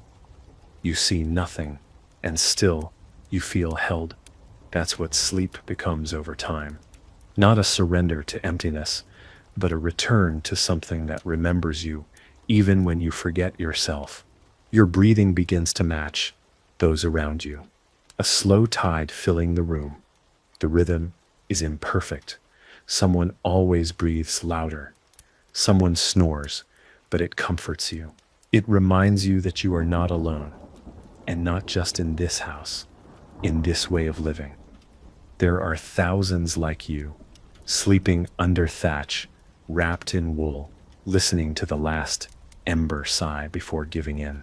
You see nothing, and still you feel held. That's what sleep becomes over time. Not a surrender to emptiness, but a return to something that remembers you, even when you forget yourself. Your breathing begins to match those around you, a slow tide filling the room. The rhythm is imperfect. Someone always breathes louder. Someone snores, but it comforts you. It reminds you that you are not alone, and not just in this house, in this way of living. There are thousands like you, sleeping under thatch, wrapped in wool, listening to the last ember sigh before giving in.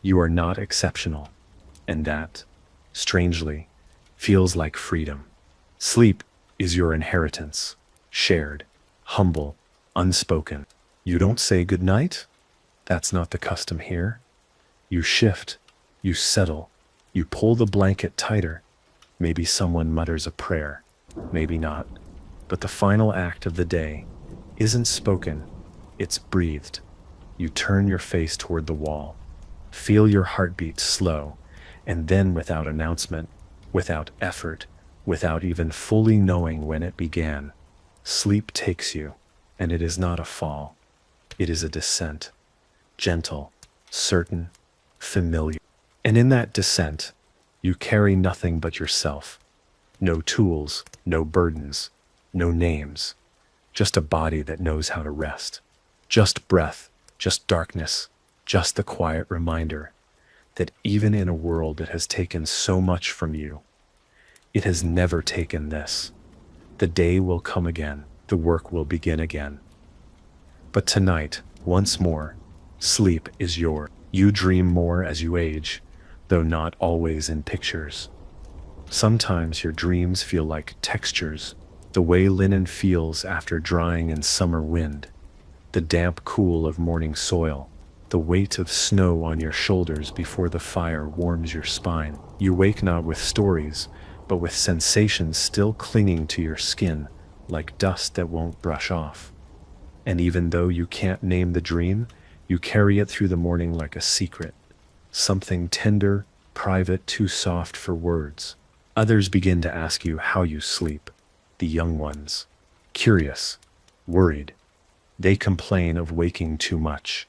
You are not exceptional, and that, strangely, feels like freedom. Sleep is your inheritance, shared, humble, unspoken. You don't say goodnight? That's not the custom here. You shift, you settle, you pull the blanket tighter. Maybe someone mutters a prayer, maybe not. But the final act of the day isn't spoken, it's breathed. You turn your face toward the wall, feel your heartbeat slow, and then without announcement, without effort, without even fully knowing when it began, sleep takes you, and it is not a fall. It is a descent, gentle, certain, familiar. And in that descent, you carry nothing but yourself. No tools, no burdens, no names. Just a body that knows how to rest. Just breath, just darkness, just the quiet reminder that even in a world that has taken so much from you, it has never taken this. The day will come again, the work will begin again. But tonight, once more, sleep is yours. You dream more as you age, though not always in pictures. Sometimes your dreams feel like textures, the way linen feels after drying in summer wind, the damp cool of morning soil, the weight of snow on your shoulders before the fire warms your spine. You wake not with stories, but with sensations still clinging to your skin, like dust that won't brush off. And even though you can't name the dream, you carry it through the morning like a secret, something tender, private, too soft for words. Others begin to ask you how you sleep, the young ones, curious, worried. They complain of waking too much,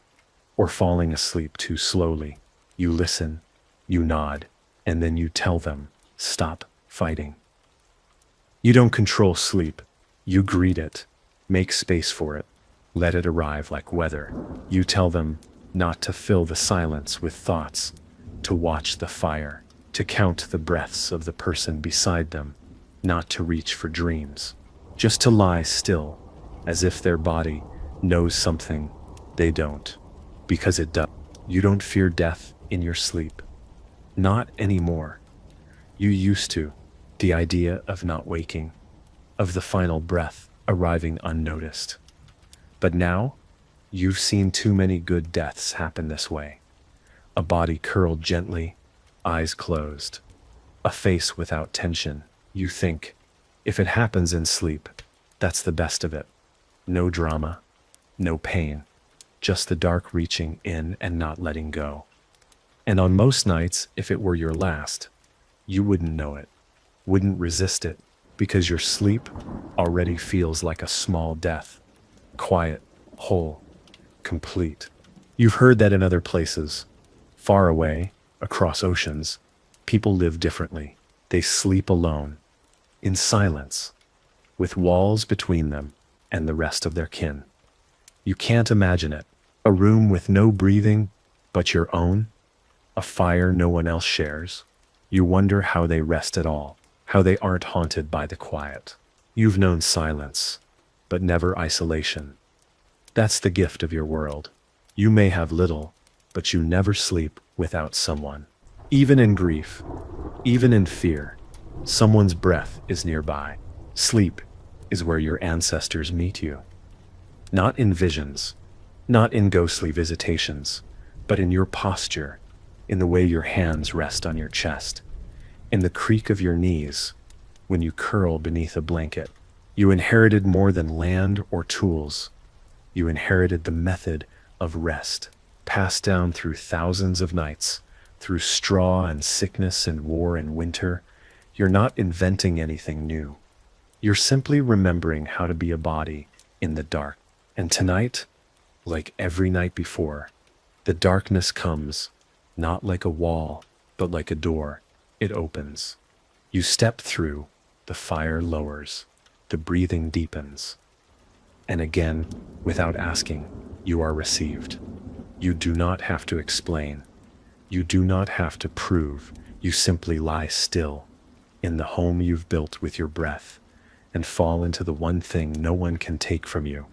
or falling asleep too slowly. You listen, you nod, and then you tell them, stop fighting. You don't control sleep, you greet it, make space for it. Let it arrive like weather. You tell them not to fill the silence with thoughts, to watch the fire, to count the breaths of the person beside them, not to reach for dreams, just to lie still, as if their body knows something they don't, because it does. You don't fear death in your sleep. Not anymore. You used to. The idea of not waking, of the final breath arriving unnoticed. But now, you've seen too many good deaths happen this way. A body curled gently, eyes closed, a face without tension. You think, if it happens in sleep, that's the best of it. No drama, no pain, just the dark reaching in and not letting go. And on most nights, if it were your last, you wouldn't know it, wouldn't resist it, because your sleep already feels like a small death. Quiet, whole, complete. You've heard that in other places, far away, across oceans, people live differently. They sleep alone, in silence, with walls between them and the rest of their kin. You can't imagine it. A room with no breathing but your own, a fire no one else shares. You wonder how they rest at all, how they aren't haunted by the quiet. You've known silence, but never isolation. That's the gift of your world. You may have little, but you never sleep without someone. Even in grief, even in fear, someone's breath is nearby. Sleep is where your ancestors meet you. Not in visions, not in ghostly visitations, but in your posture, in the way your hands rest on your chest, in the creak of your knees when you curl beneath a blanket. You inherited more than land or tools. You inherited the method of rest, passed down through thousands of nights, through straw and sickness and war and winter. You're not inventing anything new. You're simply remembering how to be a body in the dark. And tonight, like every night before, the darkness comes, not like a wall, but like a door. It opens. You step through, the fire lowers, the breathing deepens. And again, without asking, you are received. You do not have to explain. You do not have to prove. You simply lie still in the home you've built with your breath and fall into the one thing no one can take from you: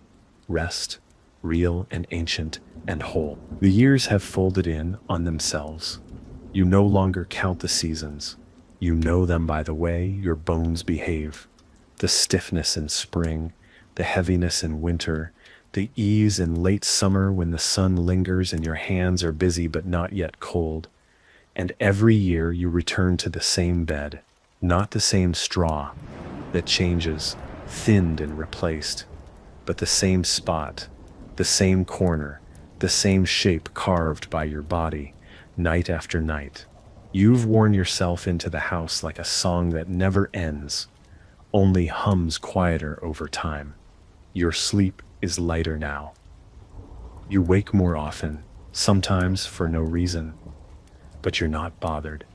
rest, real and ancient and whole. The years have folded in on themselves. You no longer count the seasons. You know them by the way your bones behave. The stiffness in spring, the heaviness in winter, the ease in late summer when the sun lingers and your hands are busy but not yet cold. And every year you return to the same bed, not the same straw that changes, thinned and replaced, but the same spot, the same corner, the same shape carved by your body, night after night. You've worn yourself into the house like a song that never ends, only hums quieter over time. Your sleep is lighter now. You wake more often, sometimes for no reason, but you're not bothered.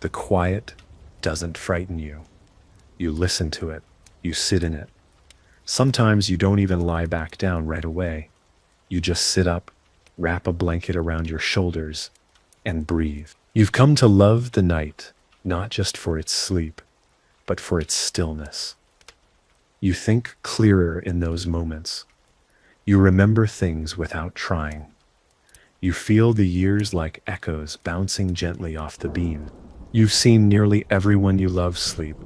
The quiet doesn't frighten you. You listen to it, you sit in it. Sometimes you don't even lie back down right away. You just sit up, wrap a blanket around your shoulders, and breathe. You've come to love the night, not just for its sleep, but for its stillness. You think clearer in those moments. You remember things without trying. You feel the years like echoes bouncing gently off the beam. You've seen nearly everyone you love sleep.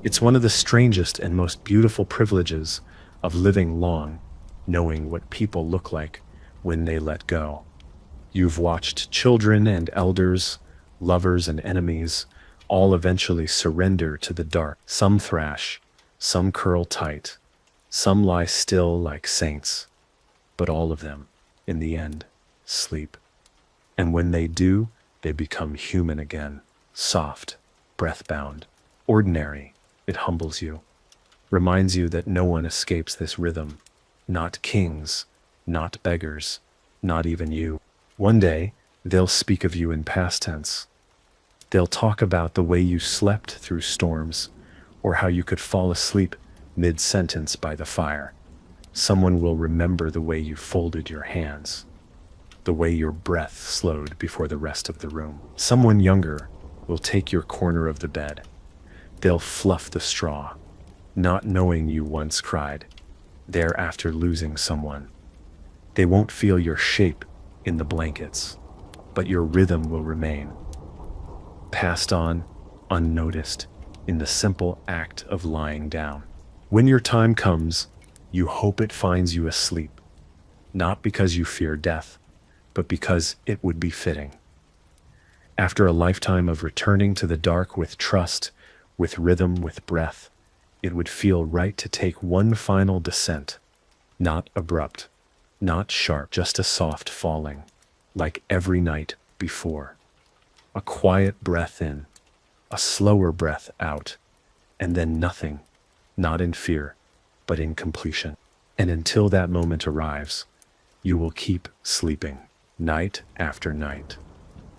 It's one of the strangest and most beautiful privileges of living long, knowing what people look like when they let go. You've watched children and elders, lovers and enemies, all eventually surrender to the dark. Some thrash, some curl tight, some lie still like saints, but all of them, in the end, sleep. And when they do, they become human again, soft, breath-bound, ordinary. It humbles you, reminds you that no one escapes this rhythm, not kings, not beggars, not even you. One day, they'll speak of you in past tense. They'll talk about the way you slept through storms, or how you could fall asleep mid-sentence by the fire. Someone will remember the way you folded your hands, the way your breath slowed before the rest of the room. Someone younger will take your corner of the bed. They'll fluff the straw, not knowing you once cried, there after losing someone. They won't feel your shape in the blankets, but your rhythm will remain, passed on, unnoticed, in the simple act of lying down. When your time comes, you hope it finds you asleep, not because you fear death, but because it would be fitting. After a lifetime of returning to the dark with trust, with rhythm, with breath, it would feel right to take one final descent, not abrupt, not sharp, just a soft falling, like every night before. A quiet breath in, a slower breath out, and then nothing, not in fear, but in completion. And until that moment arrives, you will keep sleeping, night after night,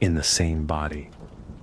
in the same body,